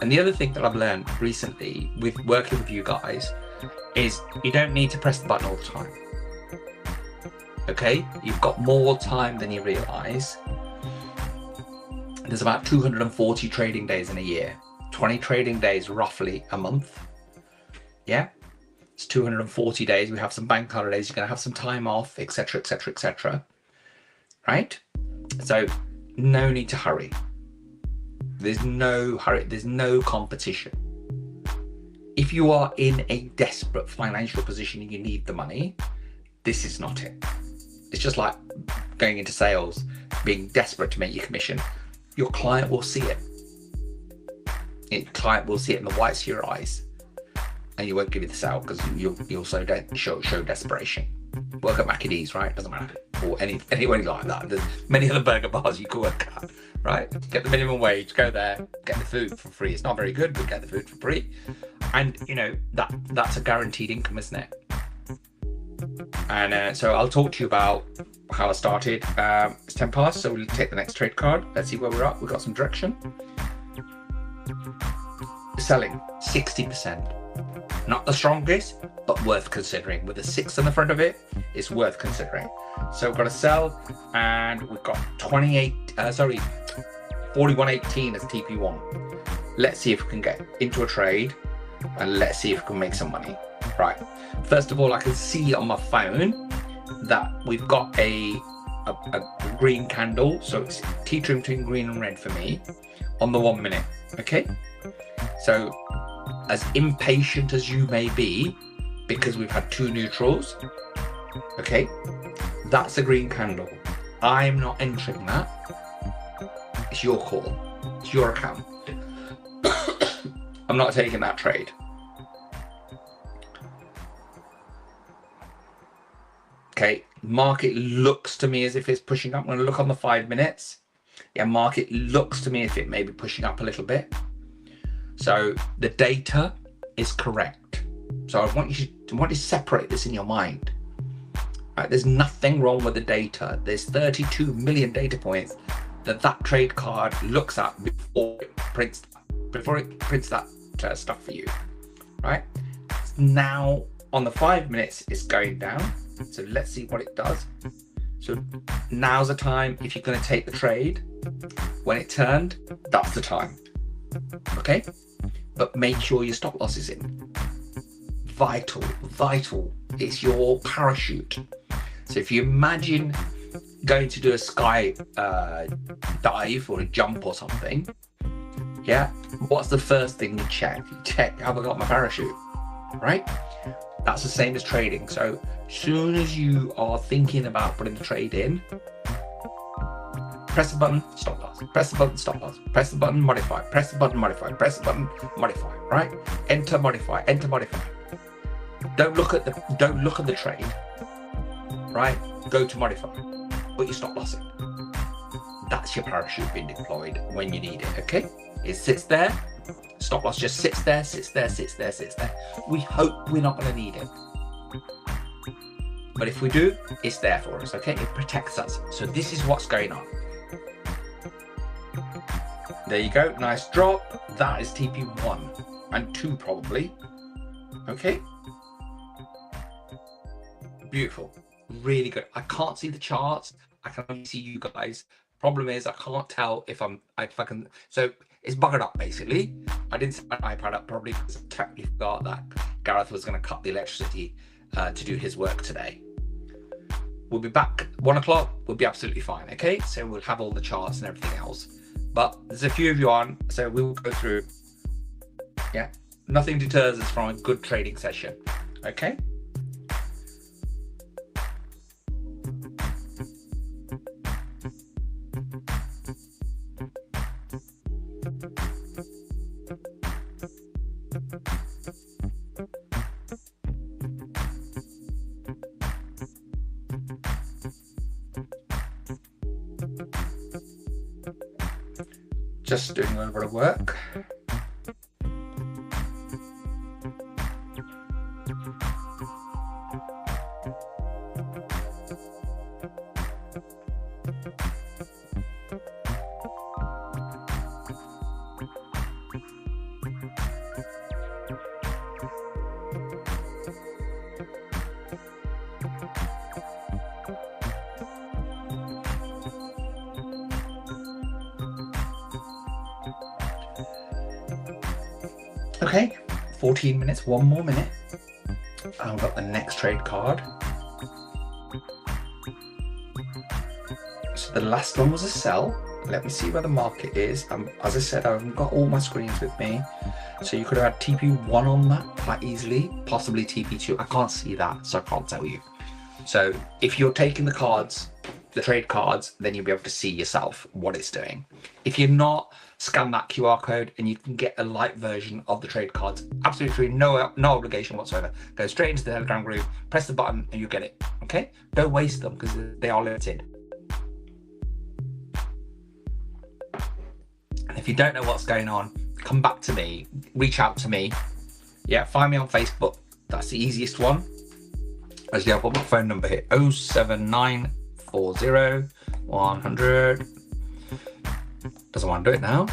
and the other thing that I've learned recently with working with you guys is you don't need to press the button all the time. Okay? You've got more time than you realize. There's about 240 trading days in a year. 20 trading days roughly a month. Yeah? It's 240 days. We have some bank holidays. You're going to have some time off, etc., etc., etc. Right? So no need to hurry. There's no hurry. There's no competition. If you are in a desperate financial position and you need the money, this is not it. It's just like going into sales, being desperate to make your commission. Your client will see it. Your client will see it in the whites of your eyes, and you won't give you the sale because you'll show desperation. Work at Mackie D's, right? Doesn't matter. Or anywhere like that. There's many other burger bars you could work at, right? Get the minimum wage, go there, get the food for free. It's not very good, but get the food for free. And that's a guaranteed income, isn't it? And so I'll talk to you about how I started. It's 10 past, so we'll take the next trade card. Let's see where we're at. We've got some direction. selling 60%. Not the strongest, but worth considering. With a 6 on the front of it, it's worth considering. So we've got a sell, and we've got 41.18 as TP1. Let's see if we can get into a trade, and let's see if we can make some money. Right. First of all, I can see on my phone that we've got a green candle, so it's T-trim between green and red for me on the 1 minute. Okay. So, as impatient as you may be, because we've had 2 neutrals, okay, that's a green candle. I'm not entering that. It's your call. It's your account. I'm not taking that trade. Okay, market looks to me as if it's pushing up. I'm going to look on the 5 minutes. Yeah, market looks to me as if it may be pushing up a little bit. So the data is correct. So I want you to separate this in your mind. Right, there's nothing wrong with the data. There's 32 million data points that trade card looks at before it prints that stuff for you. Right? Now on the 5 minutes, it's going down. So let's see what it does. So now's the time. If you're going to take the trade, when it turned, that's the time. Okay, but make sure your stop loss is in. Vital. It's your parachute. So if you imagine going to do a sky dive or a jump or something, yeah, what's the first thing you check? You check, have I got my parachute? Right? That's the same as trading. So soon as you are thinking about putting the trade in, press the button, stop loss. Press the button, stop loss. Press the button, modify. Press the button, modify. Press the button, modify. Right? Enter, modify. Enter, modify. Don't look at the trade. Right? Go to modify. Put your stop loss in. That's your parachute being deployed when you need it. Okay? It sits there. Stop loss just sits there. We hope we're not going to need it. But if we do, it's there for us. Okay? It protects us. So this is what's going on. There you go, nice drop. That is TP1 and 2 probably. Okay. Beautiful, really good. I can't see the charts. I can only see you guys. Problem is I can't tell if I can. So it's buggered up basically. I didn't set my iPad up probably because I totally forgot that Gareth was going to cut the electricity to do his work today. We'll be back 1 o'clock. We'll be absolutely fine. Okay, so we'll have all the charts and everything else. But there's a few of you on, so we will go through. Yeah, nothing deters us from a good trading session. Okay. Just doing a little bit of work. Okay, 14 minutes, 1 more minute. I've got the next trade card. So the last one was a sell. Let me see where the market is. As I said, I haven't got all my screens with me. So you could have had TP1 on that quite easily, possibly TP2. I can't see that, so I can't tell you. So if you're taking the cards, the trade cards, then you'll be able to see yourself what it's doing. If you're not, scan that QR code and you can get a light version of the trade cards. Absolutely free, no obligation whatsoever. Go straight into the Telegram group, press the button and you get it, okay? Don't waste them because they are limited. And if you don't know what's going on, come back to me, reach out to me. Yeah, find me on Facebook. That's the easiest one. Actually, I'll put my phone number here, 07940 100. Doesn't want to do it now.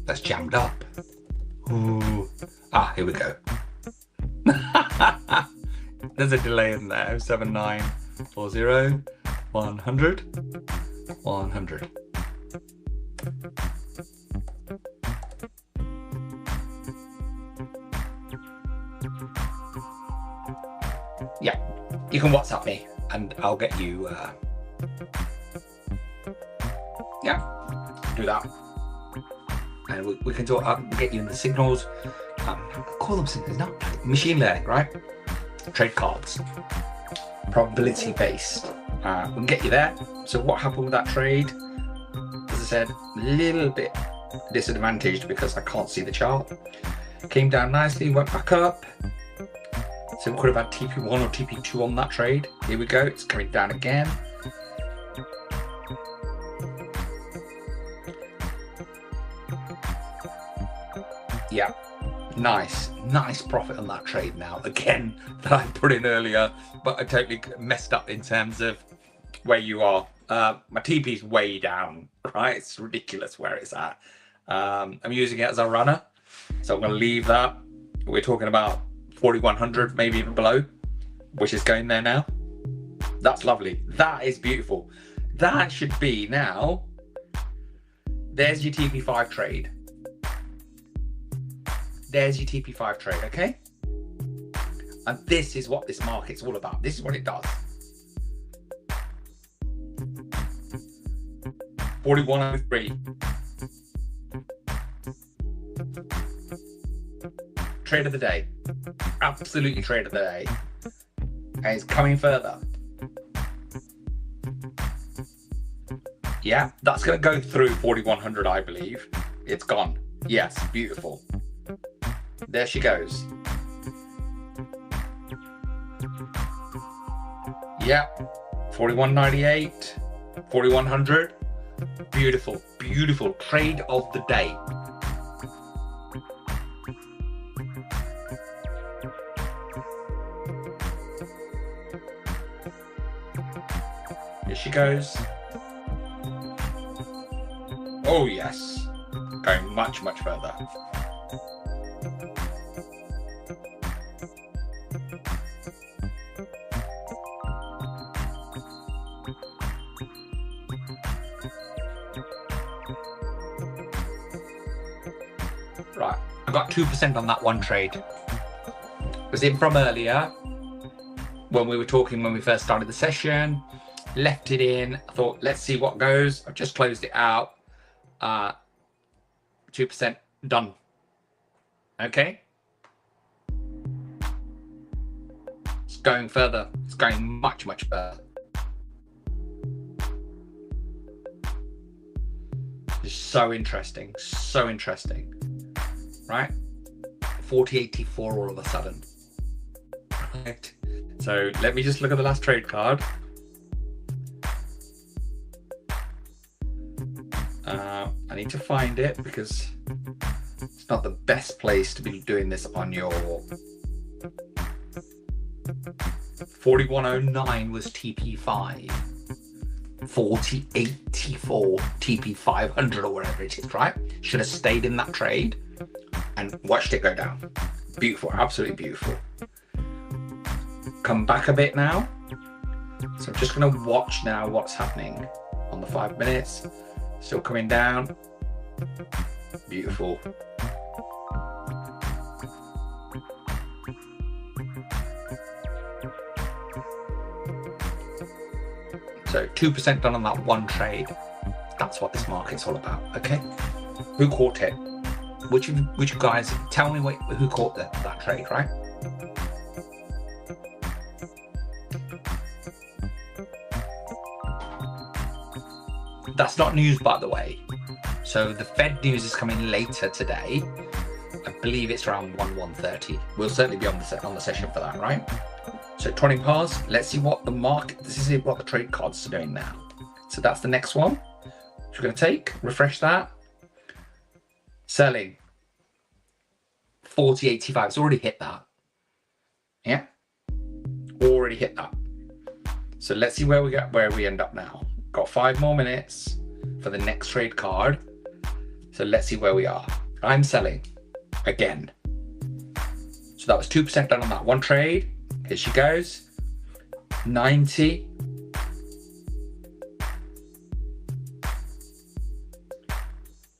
that's jammed up. Ooh. Ah, here we go. There's a delay in there. 7940 100 100. Yeah, you can WhatsApp me and I'll get you. Yeah, do that, and we can talk. Get you in the signals. Call them signals, not machine learning, right? Trade cards, probability based. We can get you there. So what happened with that trade? As I said, a little bit disadvantaged because I can't see the chart. Came down nicely, went back up. So we could have had TP1 or TP2 on that trade. Here we go, it's coming down again. Yeah, nice profit on that trade now. Again, that I put in earlier, but I totally messed up in terms of where you are. My TP's way down, right? It's ridiculous where it's at. I'm using it as a runner, so I'm gonna leave that. We're talking about 4,100, maybe even below, which is going there now. That's lovely. That is beautiful. That should be now. There's your TP5 trade. There's your TP5 trade, okay? And this is what this market's all about. This is what it does. 4103. Trade of the day. Absolutely trade of the day. And it's coming further. Yeah, that's going to go through 4,100, I believe. It's gone. Yes, beautiful. There she goes. Yeah, 41.98, 4,100. Beautiful, beautiful trade of the day. Here she goes. Oh yes, going much, much further. Right, I got 2% on that one trade. It was in from earlier when we were talking when we first started the session. Left it in. I thought, let's see what goes. I've just closed it out. 2% done. Okay. It's going further. It's going much, much further. It's so interesting. So interesting. Right? 4084 all of a sudden. Right. So let me just look at the last trade card. I need to find it because it's not the best place to be doing this on your 4109 was TP5, 4084 TP500 or whatever it is, right? Should have stayed in that trade and watched it go down. Beautiful, absolutely beautiful. Come back a bit now. So I'm just going to watch now what's happening on the 5 minutes. Still coming down. Beautiful. So 2% done on that one trade. That's what this market's all about. Okay. Who caught it? Which of guys? Tell me who caught that trade, right? That's not news, by the way. So the Fed news is coming later today. I believe it's around 1:30. We'll certainly be on the session for that, right? So 20 past. Let's see what the market. This is what the trade cards are doing now. So that's the next one. So we're going to take, refresh that. Selling 40.85. It's already hit that. Yeah, already hit that. So let's see where we end up now. Got 5 more minutes for the next trade card. So let's see where we are. I'm selling again. So that was 2% done on that one trade. Here she goes. 90.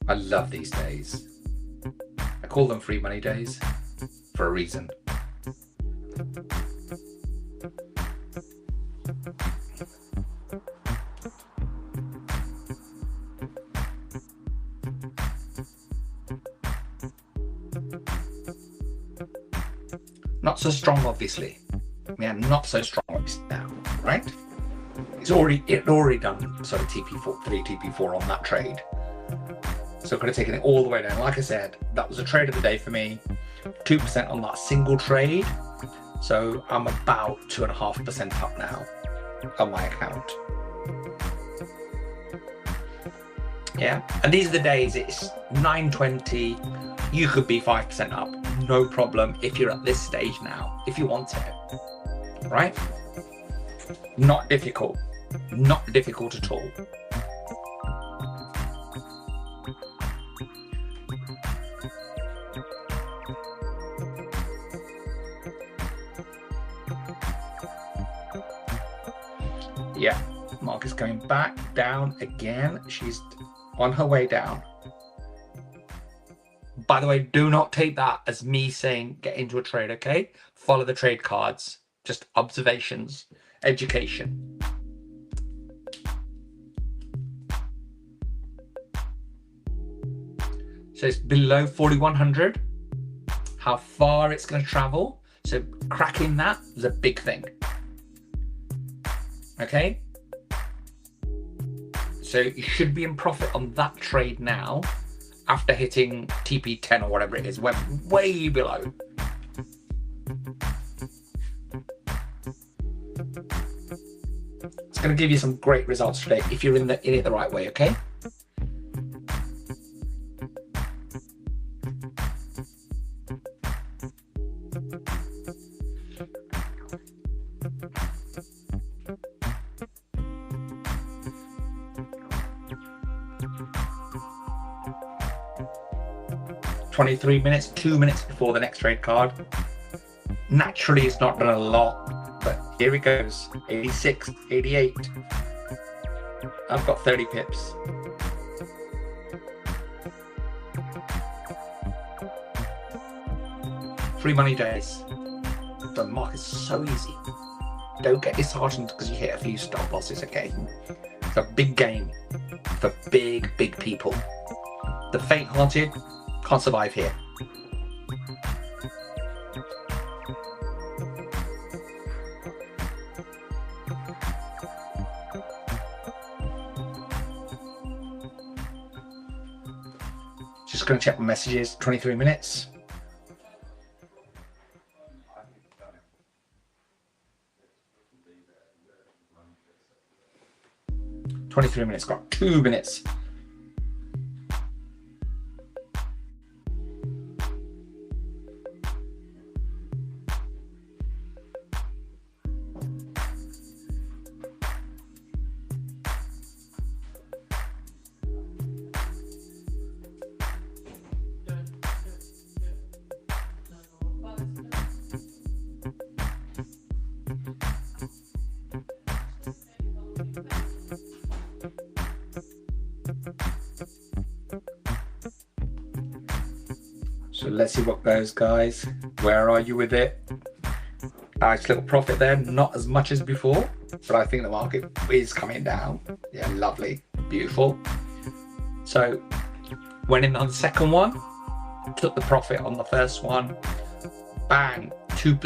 I love these days. I call them free money days for a reason. Not so strong, obviously. Yeah, not so strong now, right? It already done sort of TP4, 3 TP4 on that trade. So could have taken it all the way down. Like I said, that was a trade of the day for me. 2% on that single trade. So I'm about 2.5% up now on my account. Yeah, and these are the days it's 9:20. You could be 5% up, no problem if you're at this stage now, if you want it, right? Not difficult at all. Yeah, market's going back down again. She's on her way down. By the way, do not take that as me saying get into a trade, okay? Follow the trade cards. Just observations, education. So it's below 4,100. How far it's going to travel. So cracking that is a big thing. Okay? So you should be in profit on that trade now. After hitting TP10 or whatever it is, went way below. It's going to give you some great results today if you're in it the right way, okay? .23, 2 minutes before the next trade card. Naturally, it's not done a lot, but here it goes. 86, 88. I've got 30 pips. Free money days. The market's so easy. Don't get disheartened because you hit a few stop losses, okay? It's a big game for big people. The faint-hearted can't survive here. Just going to check my messages. 23 minutes. Got 2 minutes. So let's see what goes, guys. Where are you with it? Nice little profit there, not as much as before, but I think the market is coming down. Yeah, lovely, beautiful. So went in on the second one, took the profit on the first one, bang, 2%,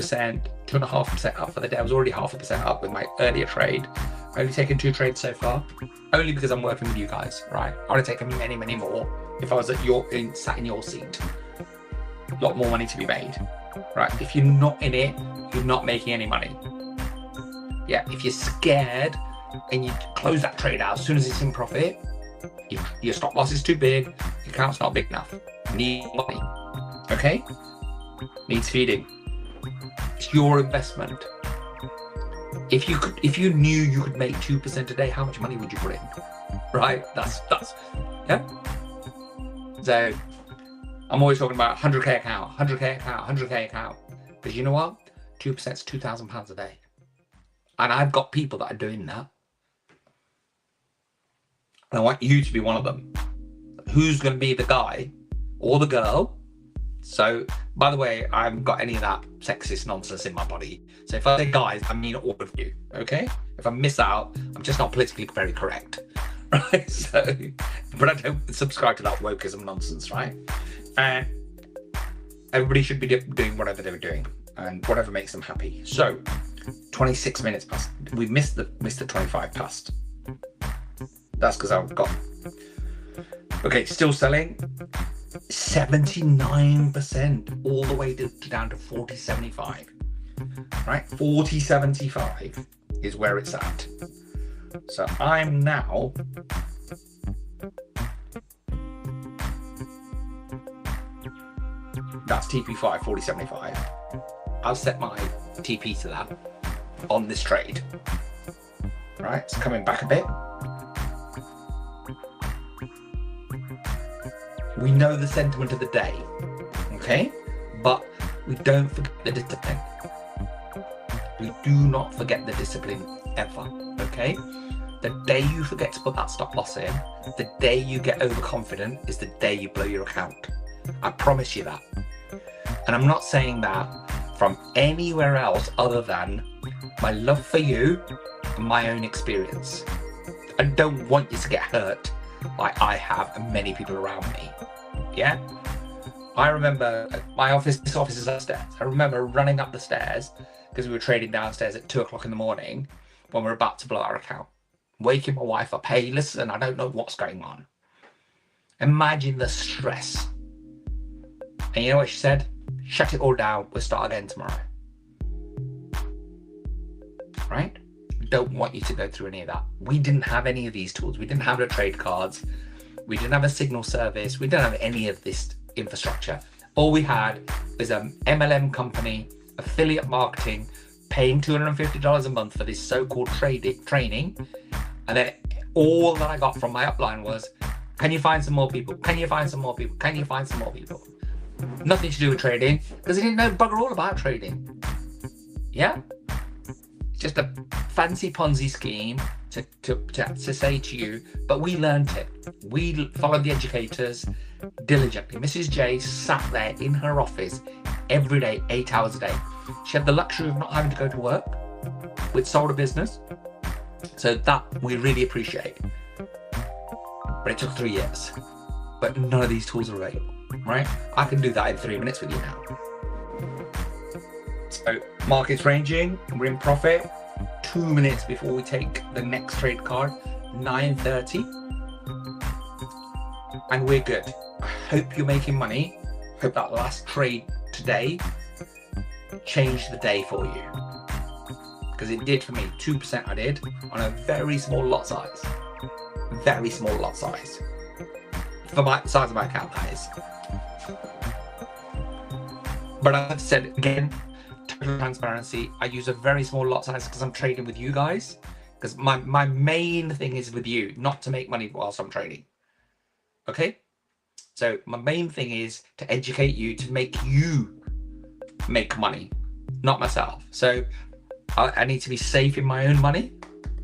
2.5% up for the day. I was already 0.5% up with my earlier trade. I've only taken 2 trades so far, only because I'm working with you guys, right? I would have taken many more if I was at sat in your seat. A lot more money to be made, right? If you're not in it, you're not making any money. Yeah, if you're scared and you close that trade out as soon as it's in profit, your stop loss is too big, your account's not big enough. You need money, okay? Needs feeding. It's your investment. If you knew you could make 2% a day, how much money would you put in? Right? That's yeah. So I'm always talking about 100k account, 100k account, 100k account. Because you know what? 2% is £2,000 a day. And I've got people that are doing that. And I want you to be one of them. Who's going to be the guy or the girl? So, by the way, I haven't got any of that sexist nonsense in my body. So if I say guys, I mean all of you, okay? If I miss out, I'm just not politically very correct, right? So, but I don't subscribe to that wokeism nonsense, right? And everybody should be doing whatever they were doing and whatever makes them happy. So, 26 minutes past. We missed the 25 past. That's because I've got. Okay, still selling. 79% all the way down to 40.75. Right, 40.75 is where it's at. So I'm now. That's TP5 40.75. I'll set my TP to that on this trade. Right, it's coming back a bit. We know the sentiment of the day, okay? But we don't forget the discipline. We do not forget the discipline ever, okay? The day you forget to put that stop loss in, the day you get overconfident is the day you blow your account. I promise you that. And I'm not saying that from anywhere else other than my love for you and my own experience. I don't want you to get hurt like I have and many people around me. Yeah, I remember my office. This office is upstairs. I remember running up the stairs because we were trading downstairs at 2 o'clock in the morning when we were about to blow our account. Waking my wife up. Hey, listen, I don't know what's going on. Imagine the stress. And you know what she said? Shut it all down. We'll start again tomorrow. Right? Don't want you to go through any of that. We didn't have any of these tools. We didn't have the trade cards. We didn't have a signal service. We didn't have any of this infrastructure. All we had was an MLM company, affiliate marketing, paying $250 a month for this so-called training. And then all that I got from my upline was, can you find some more people? Can you find some more people? Can you find some more people? Nothing to do with trading because I didn't know bugger all about trading. Yeah? Just a fancy Ponzi scheme to say to you, but we learned it. We followed the educators diligently. Mrs. J sat there in her office every day, 8 hours a day. She had the luxury of not having to go to work. We'd sold a business. So that we really appreciate. But it took 3 years. But none of these tools are available, right? I can do that in 3 minutes with you now. So market's ranging, we're in profit. 2 minutes before we take the next trade card, 9:30, and we're good. I hope you're making money. Hope that last trade today changed the day for you, because it did for me. 2% I did on a very small lot size. Very small lot size. For my size of my account, that is. But I've said again, total transparency, I use a very small lot size because I'm trading with you guys. Because my main thing is with you, not to make money whilst I'm trading. Okay? So my main thing is to educate you, to make you make money, not myself. So I need to be safe in my own money.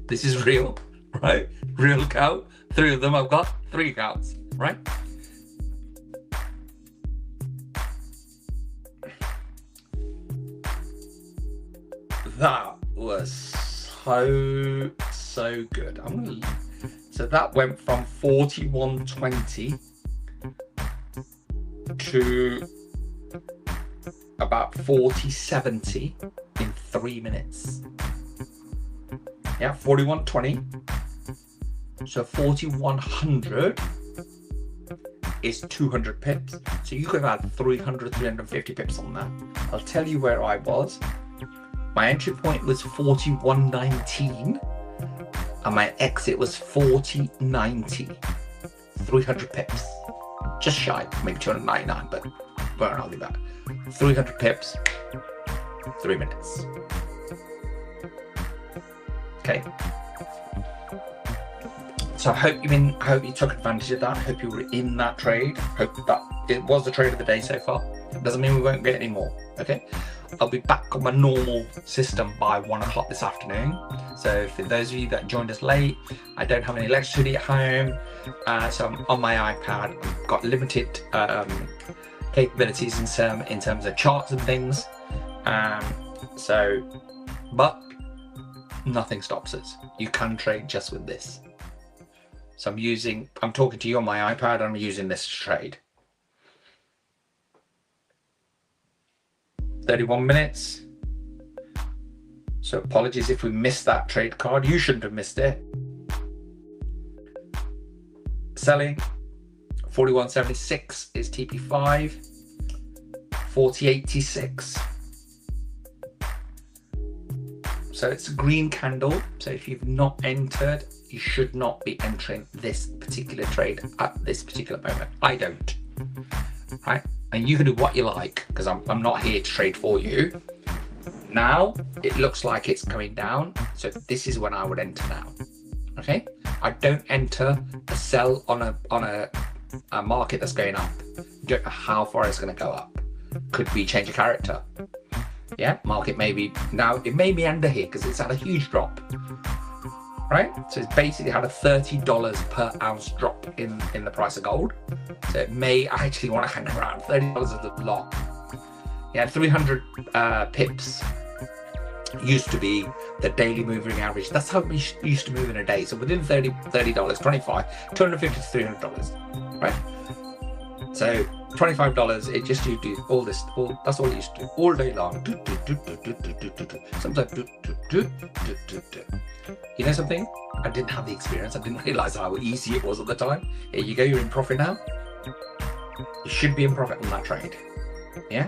This is real, right? Real account. 3 of them, I've got 3 accounts, right? That was so good. So that went from 41.20 to about 40.70 in 3 minutes. Yeah, 41.20. So 4100 is 200 pips. So you could add 350 pips on that. I'll tell you where I was. My entry point was 41.19 and my exit was 40.90. 300 pips. Just shy, maybe 299, but I'll leave that. 300 pips, 3 minutes. Okay. So I hope you took advantage of that. I hope you were in that trade. Hope that it was the trade of the day so far. Doesn't mean we won't get any more. Okay. I'll be back on my normal system by 1 o'clock this afternoon. So for those of you that joined us late, I don't have any electricity at home. So I'm on my iPad. I've got limited capabilities in terms of charts and things. But nothing stops us. You can trade just with this. So I'm talking to you on my iPad, and I'm using this to trade. 31 minutes. So apologies if we missed that trade card. You shouldn't have missed it. Selling 41.76 is TP5. 40.86. So it's a green candle. So if you've not entered, you should not be entering this particular trade at this particular moment. I don't. Right? And you can do what you like, because I'm not here to trade for you. Now it looks like it's coming down, so this is when I would enter now. Okay, I don't enter a sell on a market that's going up. You don't know how far it's going to go up. Could be change of character. Yeah, market maybe now it may meander here because it's had a huge drop. Right, so it's basically had a $30 per ounce drop in the price of gold. So it may actually want to hang around. $30 is a lot. Yeah, 300 pips used to be the daily moving average. That's how we used to move in a day. So within $30, 25, $250 to $300, right? So $25, it just you do all this. That's all it used to do all day long. Sometimes You know something? I didn't have the experience. I didn't realize how easy it was at the time. Here you go. You're in profit now. You should be in profit on that trade. Yeah.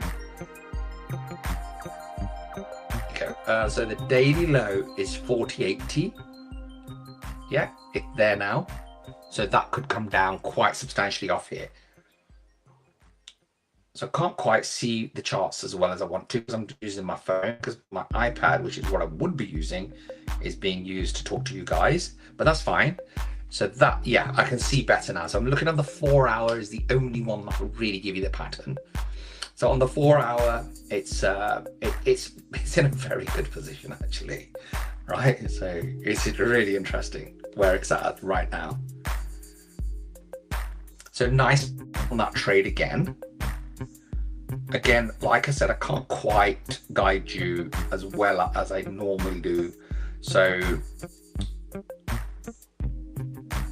Okay. So the daily low is 40.80. Yeah, it's there now. So that could come down quite substantially off here. So I can't quite see the charts as well as I want to because I'm using my phone, because my iPad, which is what I would be using, is being used to talk to you guys, but that's fine. So that, yeah, I can see better now. So I'm looking at the 4 hour is the only one that will really give you the pattern. So on the 4 hour, it's in a very good position actually, right? So it's really interesting where it's at right now. So nice on that trade again. Again, like I said, I can't quite guide you as well as I normally do. So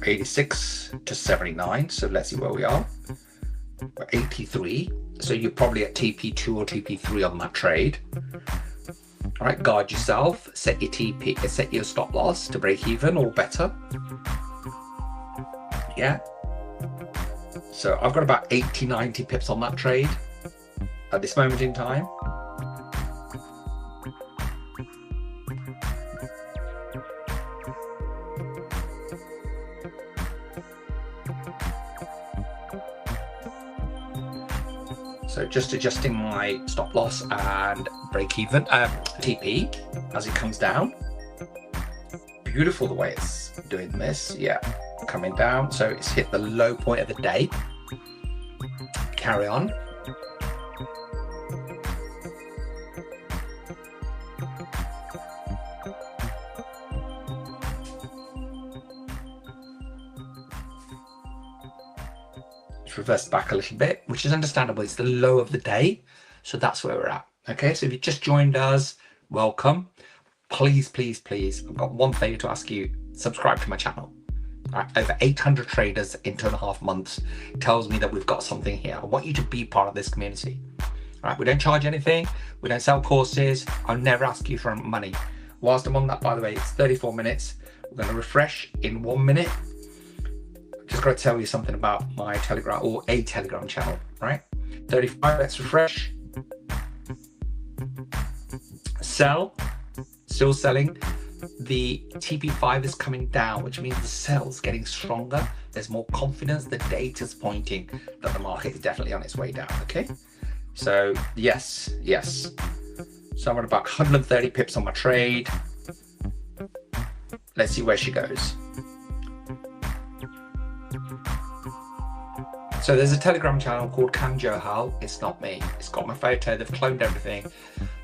86 to 79. So let's see where we are. We're 83. So you're probably at TP2 or TP3 on that trade. All right, guard yourself. Set your TP, set your stop loss to break even or better. Yeah. So I've got about 80, 90 pips on that trade at this moment in time. So just adjusting my stop loss and break even TP as it comes down. Beautiful the way it's doing this. Yeah, coming down. So it's hit the low point of the day. Carry on. Reversed back a little bit, which is understandable. It's the low of the day, so that's where we're at. Okay, so if you just joined us, welcome. Please, please, please, I've got one favor to ask you: subscribe to my channel. All right, over 800 traders in 2.5 months tells me that we've got something here. I want you to be part of this community. All right, we don't charge anything, we don't sell courses, I'll never ask you for money. Whilst I'm on that, by the way, it's 34 minutes. We're going to refresh in 1 minute. Just got to tell you something about my Telegram or a Telegram channel, right? 35, let's refresh. Sell, still selling. The TP5 is coming down, which means the sell's getting stronger. There's more confidence. The data's pointing that the market is definitely on its way down, okay? So yes. So I'm at about 130 pips on my trade. Let's see where she goes. So there's a Telegram channel called Can Johal. It's not me. It's got my photo. They've cloned everything.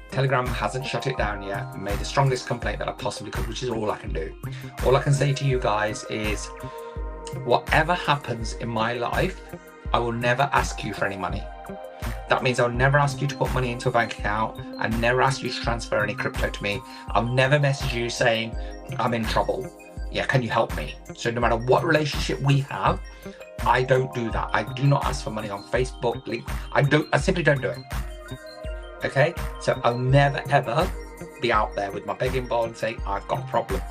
Telegram hasn't shut it down yet. I made the strongest complaint that I possibly could, which is all I can do. All I can say to you guys is, whatever happens in my life, I will never ask you for any money. That means I'll never ask you to put money into a bank account. I never ask you to transfer any crypto to me. I'll never message you saying, I'm in trouble. Yeah, can you help me? So no matter what relationship we have, I don't do that. I do not ask for money on Facebook, link. I simply don't do it. Okay? So I'll never ever be out there with my begging bowl and say, I've got a problem.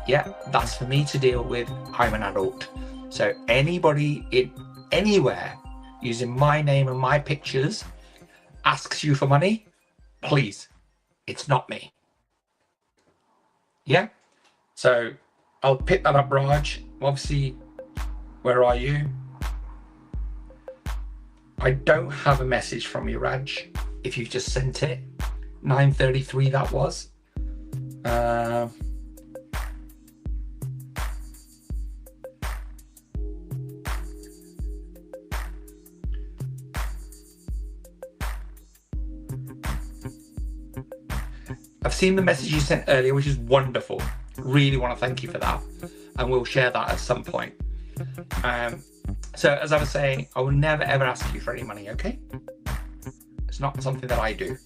Yeah, that's for me to deal with. I'm an adult. So anybody in anywhere using my name and my pictures asks you for money, please, it's not me. Yeah? So I'll pick that up, Raj. Obviously, where are you? I don't have a message from you, Raj, if you just sent it. 9:33 that was. I've seen the message you sent earlier, which is wonderful. Really want to thank you for that. And we'll share that at some point. So as I was saying, I will never ever ask you for any money, okay? It's not something that I do.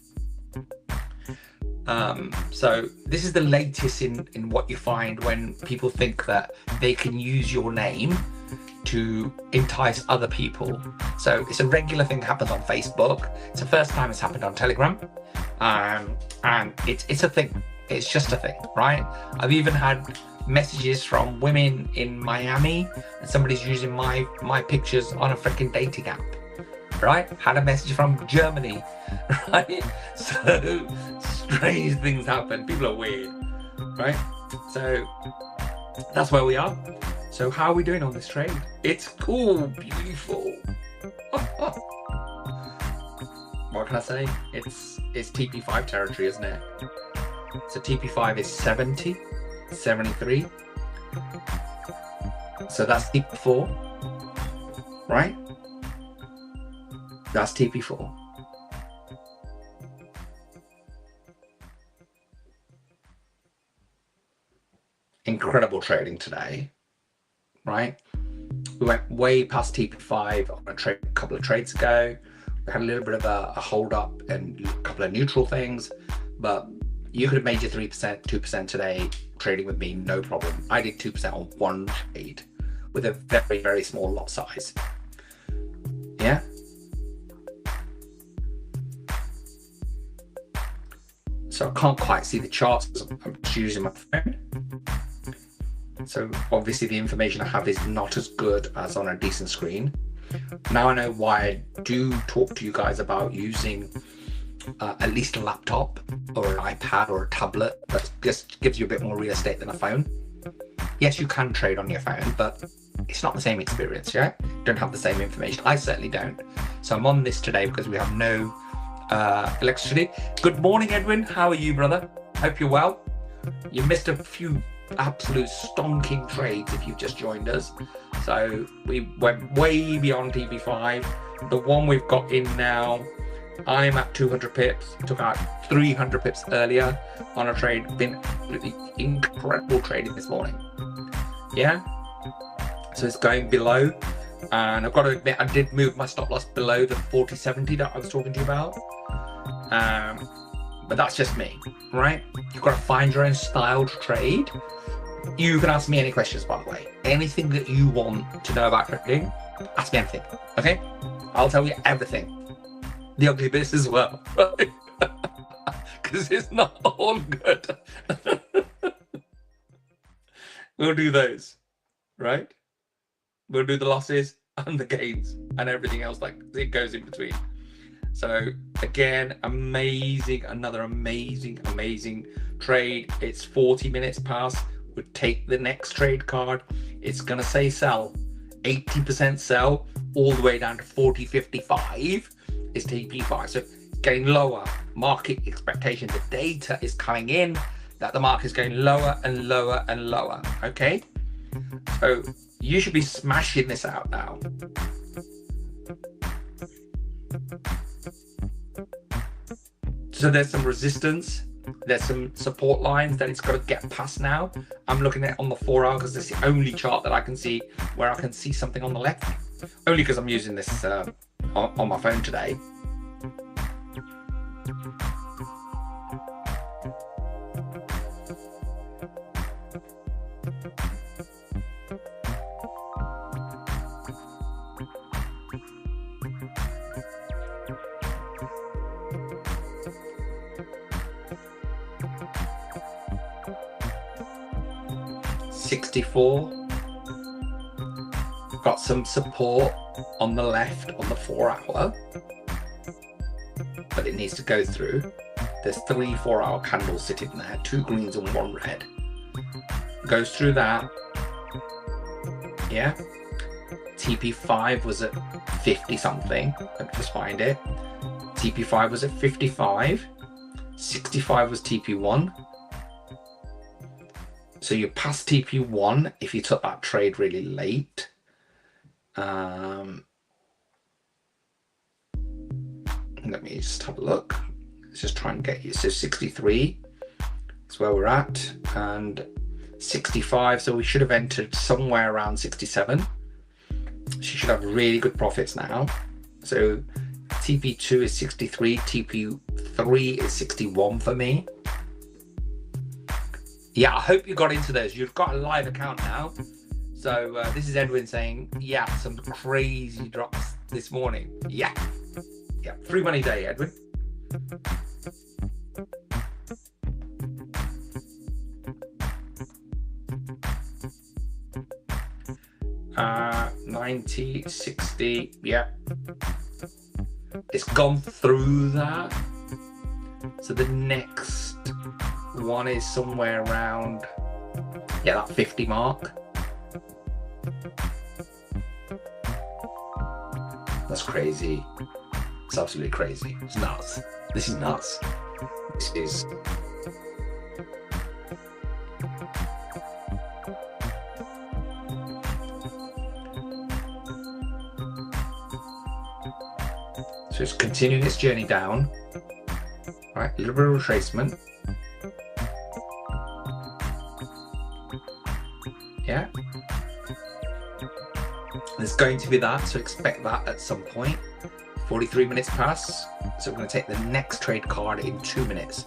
So this is the latest in what you find when people think that they can use your name to entice other people. So it's a regular thing that happens on Facebook. It's the first time it's happened on Telegram. And it's a thing. It's just a thing, right? I've even had messages from women in Miami, and somebody's using my pictures on a freaking dating app, right? Had a message from Germany, right? So strange things happen. People are weird, right? So that's where we are. So how are we doing on this trade? It's cool, beautiful. What can I say? It's TP5 territory, isn't it? So TP5 is 70, 73. So that's TP4, right? That's TP4. Incredible trading today, right? We went way past TP5 on a couple of trades ago. We had a little bit of a hold up and a couple of neutral things, but you could have made your 3%, 2% today trading with me, no problem. I did 2% on one trade with a very, very small lot size. Yeah. So I can't quite see the charts because I'm just using my phone. So obviously the information I have is not as good as on a decent screen. Now I know why I do talk to you guys about using at least a laptop or an iPad or a tablet that just gives you a bit more real estate than a phone. Yes, you can trade on your phone, but it's not the same experience, yeah? You don't have the same information. I certainly don't. So I'm on this today because we have no electricity. Good morning, Edwin. How are you, brother? Hope you're well. You missed a few absolute stonking trades if you've just joined us. So we went way beyond TP5. The one we've got in now, I'm at 200 pips, took out 300 pips earlier on a trade. Been absolutely incredible trading this morning. Yeah, so it's going below, and I've got to admit I did move my stop loss below the 40.70 that I was talking to you about, but that's just me, right? You've got to find your own style to trade. You can ask me any questions, by the way. Anything that you want to know about trading, ask me anything, okay? I'll tell you everything. The ugly bits as well, right? Because it's not all good. We'll do those, right? We'll do the losses and the gains and everything else like it goes in between. So again, amazing, another amazing trade. It's 40 minutes past. We'll take the next trade card. It's gonna say sell, 80% sell, all the way down to 40.55 is TP5. So getting lower. Market expectation, the data is coming in that the market is going lower and lower and lower. Okay, so you should be smashing this out now. So there's some resistance. There's some support lines that it's got to get past now. I'm looking at it on the 4 hour because it's the only chart that I can see where I can see something on the left. Only because I'm using this on my phone today. $64. Got some support on the left on the 4 hour, but it needs to go through. There's 3 4 hour candles sitting there, 2 greens and 1 red. Goes through that. Yeah. TP5 was at 50 something. Let me just find it. TP5 was at 55. 65 was TP1. So you pass TP1 if you took that trade really late. Let me just have a look. Let's just try and get you. So 63 is where we're at, and 65. So we should have entered somewhere around 67. She should have really good profits now. So TP2 is 63. TP3 is 61 for me. Yeah, I hope you got into those. You've got a live account now. So this is Edwin saying, yeah, some crazy drops this morning. Yeah. Yeah, free money day, Edwin. Uh, 90, 60, yeah. It's gone through that. So the next one is somewhere around, yeah, that 50 mark. That's crazy. It's absolutely crazy. It's nuts. This is nuts. This is. So it's continuing its journey down. All right, a little bit of retracement. Yeah. There's going to be that, so expect that at some point. 43 minutes pass, so we're going to take the next trade card in 2 minutes.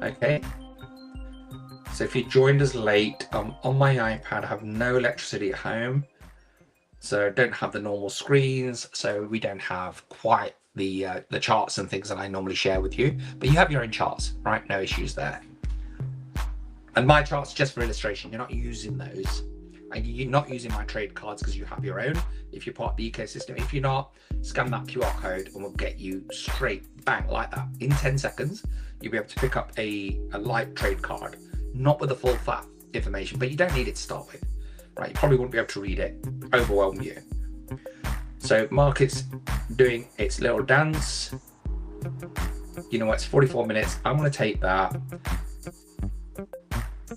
Okay. So if you joined us late, on my iPad, I have no electricity at home, so don't have the normal screens, so we don't have quite the charts and things that I normally share with you, but you have your own charts, right? No issues there. And my charts just for illustration. You're not using those. And you're not using my trade cards because you have your own if you're part of the ecosystem. If you're not, scan that QR code and we'll get you straight bang like that. In 10 seconds, you'll be able to pick up a light trade card, not with the full fat information, but you don't need it to start with, right? You probably wouldn't be able to read it, overwhelm you. So market's doing its little dance. You know what, it's 44 minutes. I'm going to take that.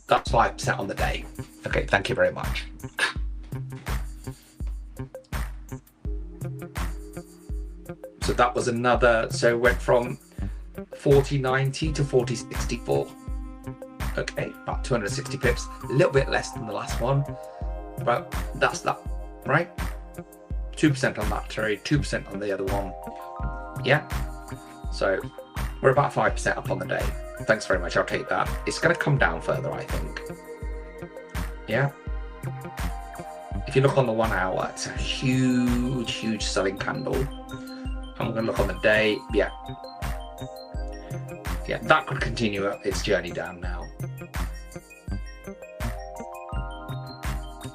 That's 5% on the day. Okay, thank you very much. So that was another, so it went from 40.90 to 40.64. Okay, about 260 pips, a little bit less than the last one, but that's that, right? 2% on that trade, 2% on the other one. Yeah, so we're about 5% up on the day. Thanks very much, I'll take that. It's going to come down further, I think. Yeah. If you look on the 1 hour, it's a huge, huge selling candle. I'm going to look on the day. Yeah. Yeah, that could continue its journey down now.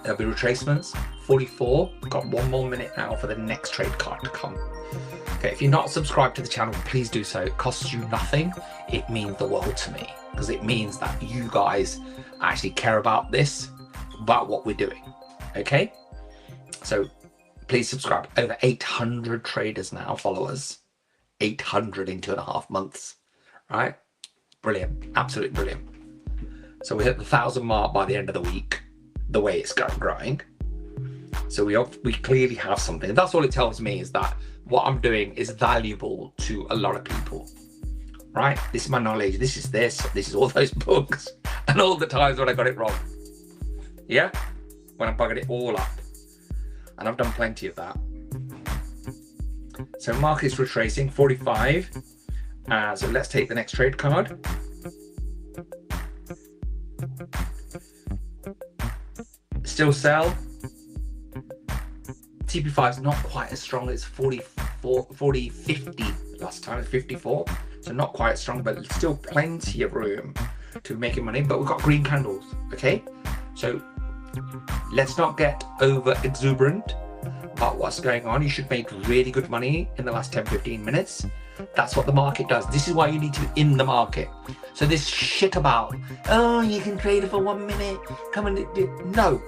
There'll be retracements. 44. We've got 1 more minute now for the next trade card to come. Okay, if you're not subscribed to the channel, please do so. It costs you nothing. It means the world to me because it means that you guys actually care about this, about what we're doing. Okay, so please subscribe. Over 800 traders now follow us. 800 in 2.5 months. Right, brilliant, absolutely brilliant. So we hit the 1,000 mark by the end of the week. The way it's growing. So we clearly have something. That's all it tells me, is that what I'm doing is valuable to a lot of people. right? This is my knowledge. This is all those books and all the times when I got it wrong. Yeah, when I buggered it all up, and I've done plenty of that. So market's retracing 45. So let's take the next trade card. Still sell. TP5 is not quite as strong as 50 last time, 54. So not quite strong, but still plenty of room to be making money. But we've got green candles, okay? So let's not get over exuberant about what's going on. You should make really good money in the last 10-15 minutes. That's what the market does. This is why you need to be in the market. So this shit about, oh, you can trade it for 1 minute, come and no,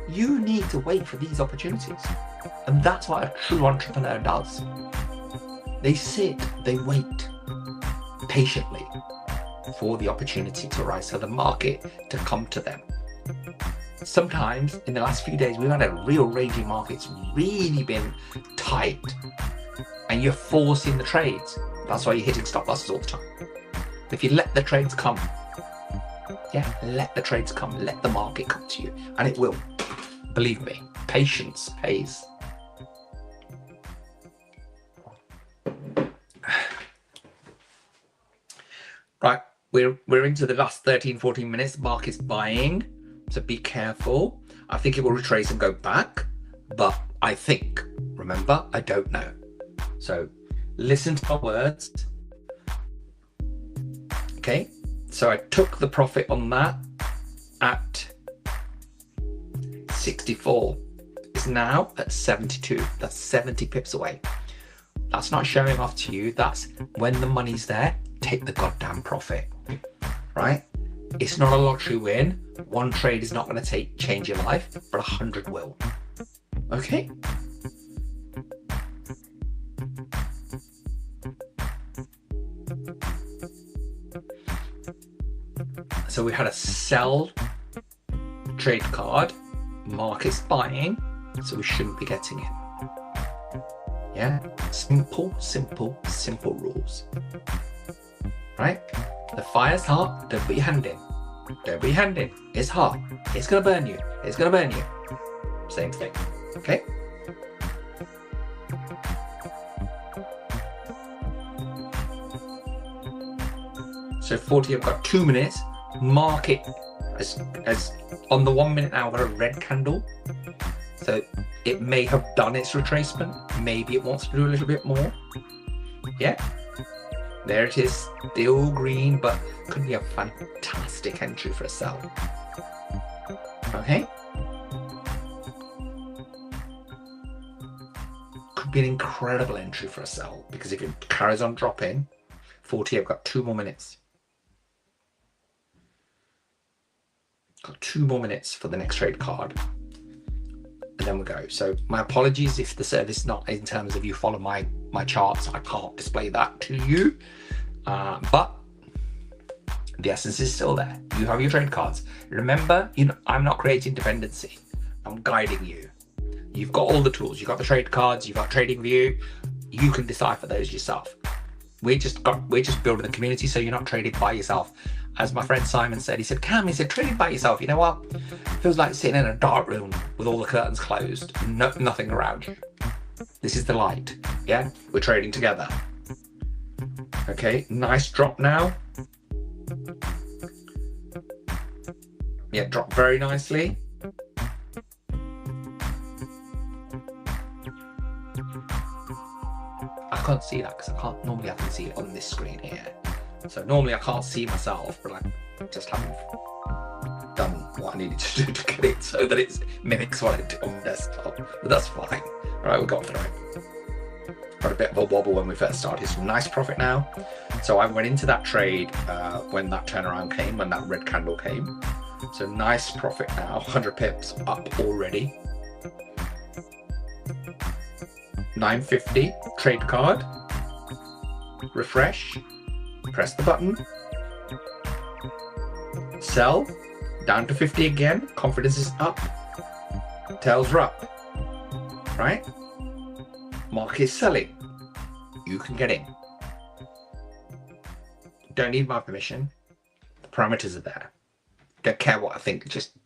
you need to wait for these opportunities. And that's what a true entrepreneur does. They sit, they wait patiently for the opportunity to rise, so the market to come to them. Sometimes in the last few days, we've had a real raging market. It's really been tight and you're forcing the trades. That's why you're hitting stop losses all the time. If you let the trades come, yeah, let the trades come, let the market come to you, and it will. Believe me, patience pays. Right, we're into the last 13-14 minutes. Market's buying, so be careful. I think it will retrace and go back, but I think, remember, I don't know. So listen to my words. Okay, so I took the profit on that at 64. It's now at 72. That's 70 pips away. That's not showing off to you. That's when the money's there, take the goddamn profit, right? It's not a lottery win. One trade is not going to change your life, but 100 will. Okay? So we had a sell trade card, market's buying, so we shouldn't be getting in. Yeah, simple rules. Right? The fire's hot, don't put your hand in. Don't put your hand in. It's hot. It's gonna burn you. It's gonna burn you. Same thing. Okay? So 40, I've got 2 minutes. Market as on the 1 minute now, I've got a red candle. So it may have done its retracement. Maybe it wants to do a little bit more. Yeah. There it is, still green, but could be a fantastic entry for a sell. Okay. Could be an incredible entry for a sell, because if it carries on dropping, 40, I've got 2 more minutes. Got 2 more minutes for the next trade card. And then we go. So my apologies if the service is not in terms of you follow my charts. I can't display that to you. But the essence is still there. You have your trade cards. Remember, I'm not creating dependency. I'm guiding you. You've got all the tools. You've got the trade cards. You've got Trading View. You can decipher those yourself. We're just building the community, so you're not trading by yourself. As my friend Simon said, he said, Cam, trading by yourself, you know what? It feels like sitting in a dark room with all the curtains closed, nothing around you. This is the light, yeah? We're trading together. Okay, nice drop now. Yeah, drop very nicely. I can't see that because normally I can see it on this screen here. So normally I can't see myself, but I just haven't done what I needed to do to get it so that it mimics what I do on the desktop. But that's fine. All right, we got through it. Got a bit of a wobble when we first started. Some nice profit now. So I went into that trade when that turnaround came, when that red candle came. So nice profit now, 100 pips up already. 950 trade card. Refresh. Press the button. Sell. Down to 50 again. Confidence is up. Tails are up. Right? Market is selling. You can get in. Don't need my permission. The parameters are there. Don't care what I think. Just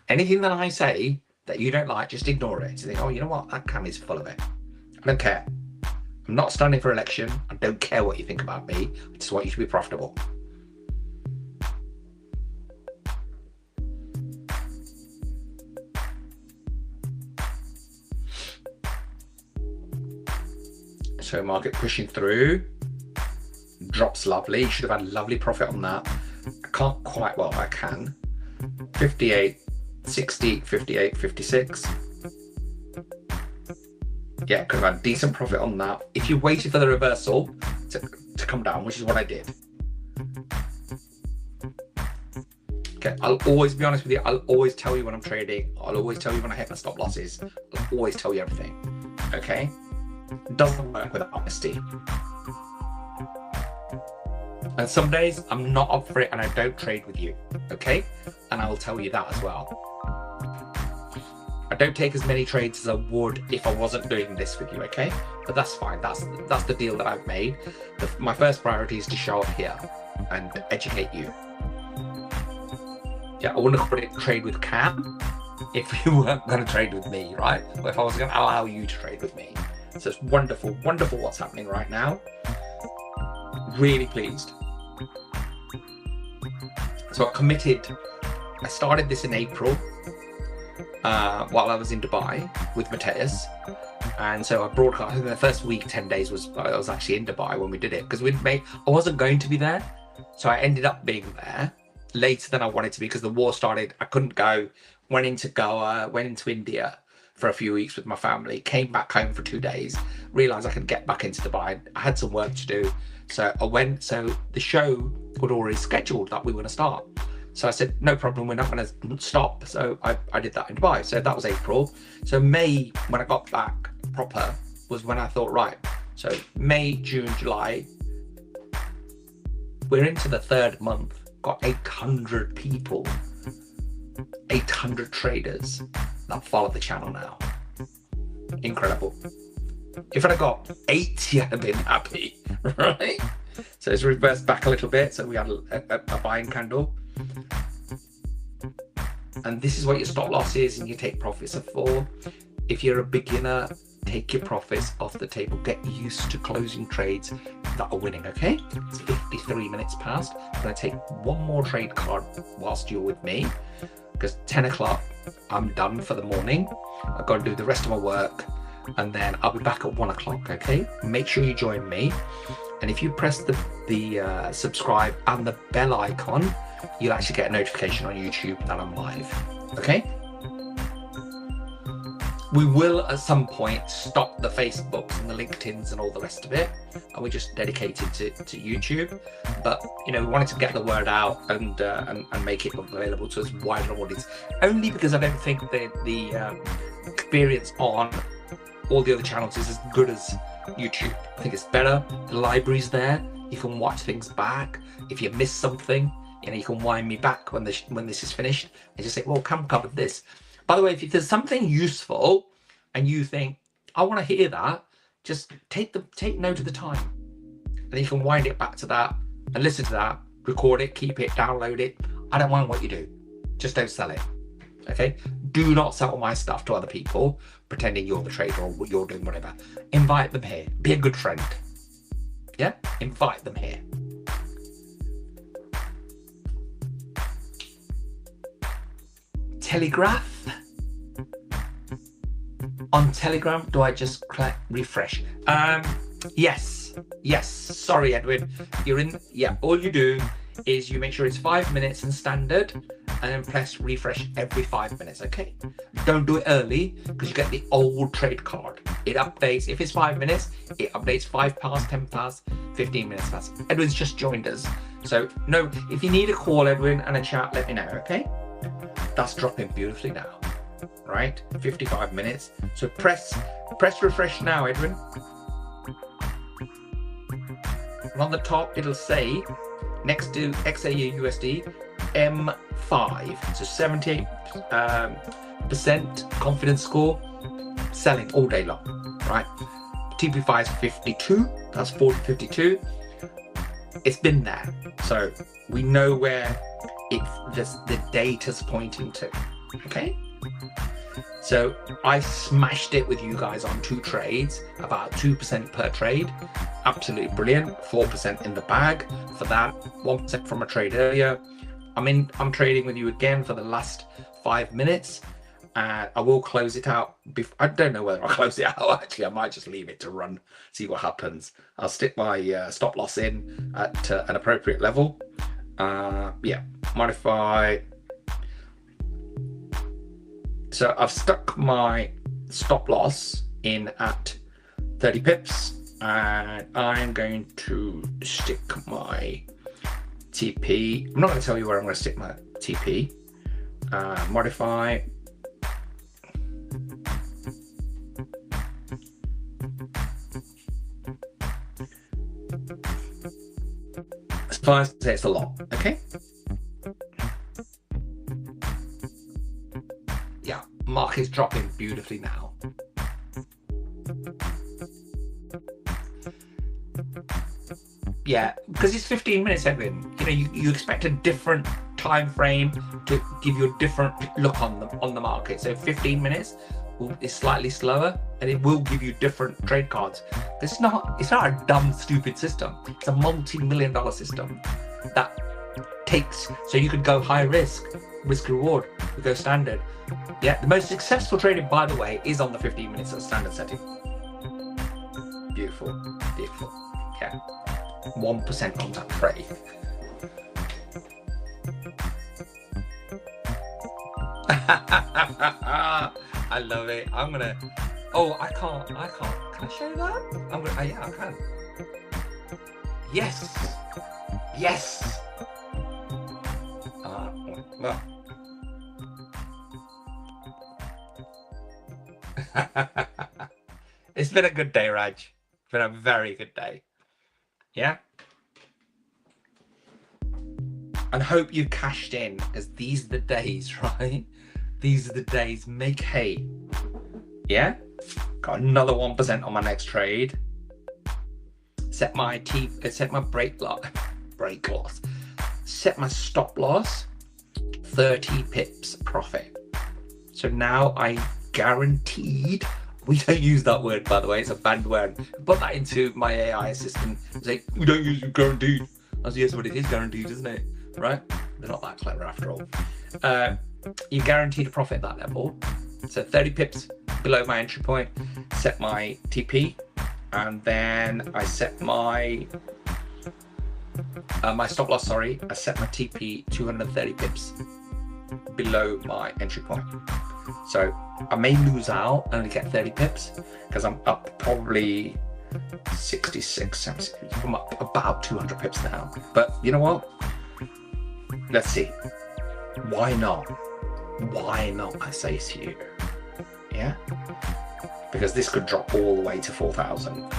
anything that I say that you don't like, just ignore it. So think, oh, you know what? That cam is full of it. I don't care. I'm not standing for election. I don't care what you think about me. I just want you to be profitable. So market pushing through. Drops lovely. Should have had lovely profit on that. I can't quite, well, I can. 58, 60, 58, 56. Yeah, could have had decent profit on that. If you waited for the reversal to come down, which is what I did. Okay, I'll always be honest with you. I'll always tell you when I'm trading. I'll always tell you when I hit my stop losses. I'll always tell you everything. Okay? It doesn't work with honesty. And some days I'm not up for it and I don't trade with you. Okay? And I will tell you that as well. I don't take as many trades as I would if I wasn't doing this with you, okay? But that's fine. That's the deal that I've made. My first priority is to show up here and educate you. Yeah, I wouldn't have trade with Cam if you weren't going to trade with me, right? Or if I was going to allow you to trade with me. So it's wonderful, wonderful what's happening right now. Really pleased. So I committed. I started this in April. While I was in Dubai with Mateus, and so I broadcast. The first week, 10 days I was actually in Dubai when we did it because I wasn't going to be there, so I ended up being there later than I wanted to be because the war started. I couldn't go. Went into Goa, went into India for a few weeks with my family. Came back home for 2 days. Realized I could get back into Dubai. I had some work to do, so I went. So the show was already scheduled that we were going to start. So I said, no problem, we're not going to stop. So I did that in Dubai. So that was April. So May, when I got back proper, was when I thought, right. So May, June, July, we're into the third month. Got 800 people, 800 traders that follow the channel now. Incredible. If I'd have got 80, I'd have been happy, right? So it's reversed back a little bit. So we had a buying candle. And this is what your stop loss is and you take profits are for. If you're a beginner, take your profits off the table. Get used to closing trades that are winning, okay? It's 53 minutes past. I'm going to take one more trade card whilst you're with me because 10 o'clock, I'm done for the morning. I've got to do the rest of my work and then I'll be back at 1 o'clock, okay? Make sure you join me. And if you press the subscribe and the bell icon, you'll actually get a notification on YouTube that I'm live, okay? We will at some point stop the Facebooks and the LinkedIns and all the rest of it, and we're just dedicated to YouTube. But you know, we wanted to get the word out and make it available to as wide an audience. Only because I don't think the experience on all the other channels is as good as YouTube. I think it's better. The library's there. You can watch things back. If you miss something, you know, you can wind me back when this is finished and just say, well, Cam covered this. By the way, if there's something useful and you think, I want to hear that, just take note of the time. And then you can wind it back to that and listen to that, record it, keep it, download it. I don't mind what you do. Just don't sell it. Okay? Do not sell my stuff to other people pretending you're the trader or you're doing whatever. Invite them here. Be a good friend. Yeah? Invite them here. Telegraph. On Telegram, do I just click refresh? Yes. Sorry, Edwin. You're in. Yeah. All you do is you make sure it's 5 minutes and standard, and then press refresh every 5 minutes. Okay. Don't do it early because you get the old trade card. It updates. If it's 5 minutes, it updates 5 past, 10 past, 15 minutes past. Edwin's just joined us, so no. If you need a call, Edwin, and a chat, let me know. Okay. That's dropping beautifully now, right? 55 minutes. So press refresh now, Edwin. And on the top, it'll say next to XAU USD M5. So 78% confidence score, selling all day long, right? TP5 is 52. That's 40.52. it's been there. So we know where the data's pointing to. Okay. So I smashed it with you guys on 2 trades, about 2% per trade. Absolutely brilliant. 4% in the bag for that. 1% from a trade earlier. I'm trading with you again for the last 5 minutes. I will close it out. I don't know whether I'll close it out. Actually, I might just leave it to run, see what happens. I'll stick my stop loss in at an appropriate level. Yeah, modify. So I've stuck my stop loss in at 30 pips, and I'm going to stick my TP. I'm not going to tell you where I'm going to stick my TP. Modify. As far as I say, it's a lot. Okay. Yeah, market's dropping beautifully now. Yeah, because it's 15 minutes, Edwin. You know, you expect a different time frame to give you a different look on the market. So 15 minutes is slightly slower, and it will give you different trade cards. It's not a dumb, stupid system. It's a multi-million-dollar system that takes. So you could go high risk reward. You go standard. Yeah, the most successful trading, by the way, is on the 15 minutes at standard setting. Beautiful, beautiful. Yeah, 1% on that trade. I love it. I'm gonna. Oh, I can't. Can I show you that? I'm gonna. Yeah, I can. Yes. Yes. Well. It's been a good day, Raj. It's been a very good day. Yeah. And hope you cashed in, because these are the days, right? These are the days. Make hay. Yeah. Got another 1% on my next trade. Set my break loss. Set my stop loss. 30 pips profit. So now I guaranteed. We don't use that word, by the way. It's a bad word. Put that into my AI assistant. It's like, we don't use guaranteed. I said, yes, but it is guaranteed, isn't it? Right? They're not that clever after all. You guaranteed a profit at that level. So 30 pips below my entry point. Set my TP, and then I set my my stop loss. Sorry, I set my TP 230 pips below my entry point. So I may lose out and only get 30 pips because I'm up probably 66. I'm up about 200 pips now. But you know what? Let's see. Why not? Why not? I say to you. Yeah? Because this could drop all the way to 4,000.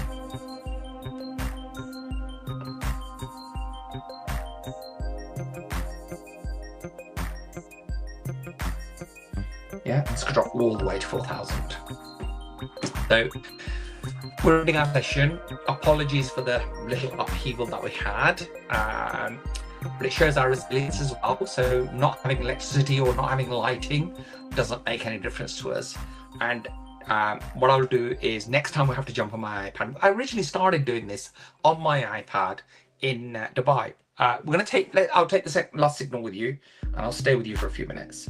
Yeah, this could drop all the way to 4,000. So we're ending our session. Apologies for the little upheaval that we had. But it shows our resilience as well. So not having electricity or not having lighting doesn't make any difference to us. And what I'll do is next time we have to jump on my iPad. I originally started doing this on my iPad in Dubai. I'll take the last signal with you, and I'll stay with you for a few minutes.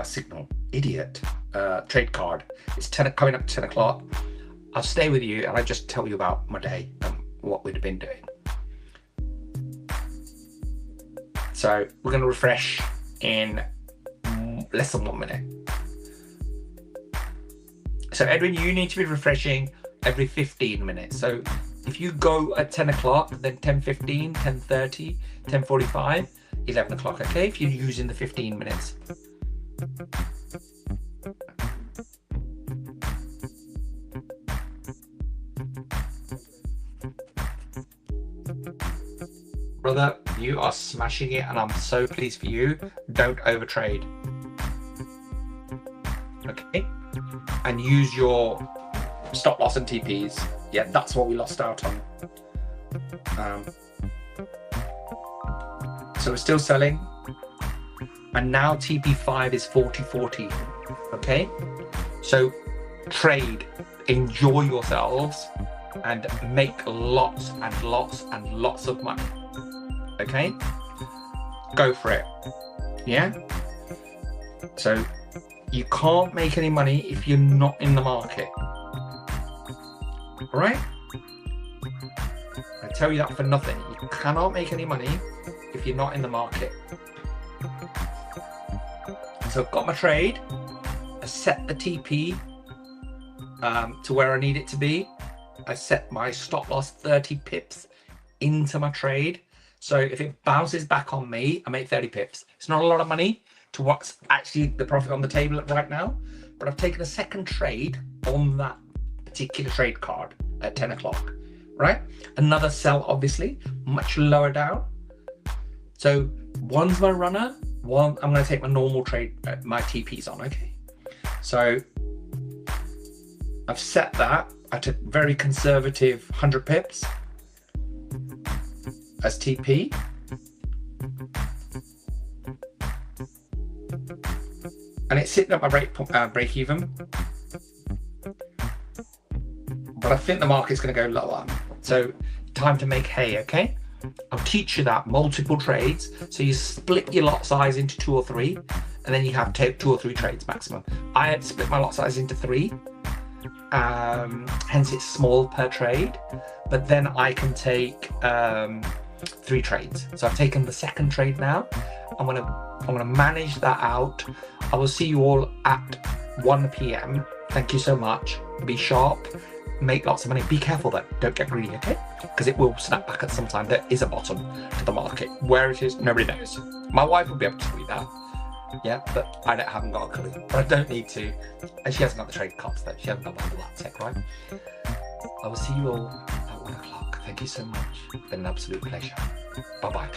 Signal, idiot. Trade card. It's coming up to 10 o'clock. I'll stay with you, and I'll just tell you about my day and what we've been doing. So we're going to refresh in less than 1 minute. So Edwin, you need to be refreshing every 15 minutes. So if you go at 10 o'clock, then 10:15, 10:30, 10:45, 11 o'clock, okay? If you're using the 15 minutes. Brother, you are smashing it, and I'm so pleased for you. Don't overtrade. Okay? And use your stop loss and TPs. Yeah, that's what we lost out on. So we're still selling. And now TP5 is 40.40. Okay? So trade, enjoy yourselves, and make lots and lots and lots of money. Okay? Go for it. Yeah? So you can't make any money if you're not in the market. All right? I tell you that for nothing. You cannot make any money if you're not in the market. So I've got my trade. I set the TP to where I need it to be. I set my stop loss 30 pips into my trade. So if it bounces back on me, I make 30 pips. It's not a lot of money to what's actually the profit on the table right now, but I've taken a second trade on that particular trade card at 10 o'clock, right? Another sell, obviously, much lower down. So one's my runner, one I'm going to take my normal trade, my TPs on, okay? So I've set that at a very conservative 100 pips as TP. And it's sitting at my break even. But I think the market's going to go lower. So time to make hay, okay? I'll teach you that multiple trades. So you split your lot size into 2 or 3, and then you have 2 or 3 trades maximum. I had split my lot size into 3. Hence it's small per trade, but then I can take 3 trades. So I've taken the second trade now. I'm gonna manage that out. I will see you all at 1 p.m. Thank you so much. Be sharp, make lots of money. Be careful though, don't get greedy, okay? Because it will snap back at some time. There is a bottom to the market. Where it is, nobody knows. My wife will be able to tell you that. Yeah, but I haven't got a clue. But I don't need to. And she hasn't got the trade cards though. She hasn't got all that tech, right? I will see you all at 1 o'clock. Thank you so much. It's been an absolute pleasure. Bye-bye.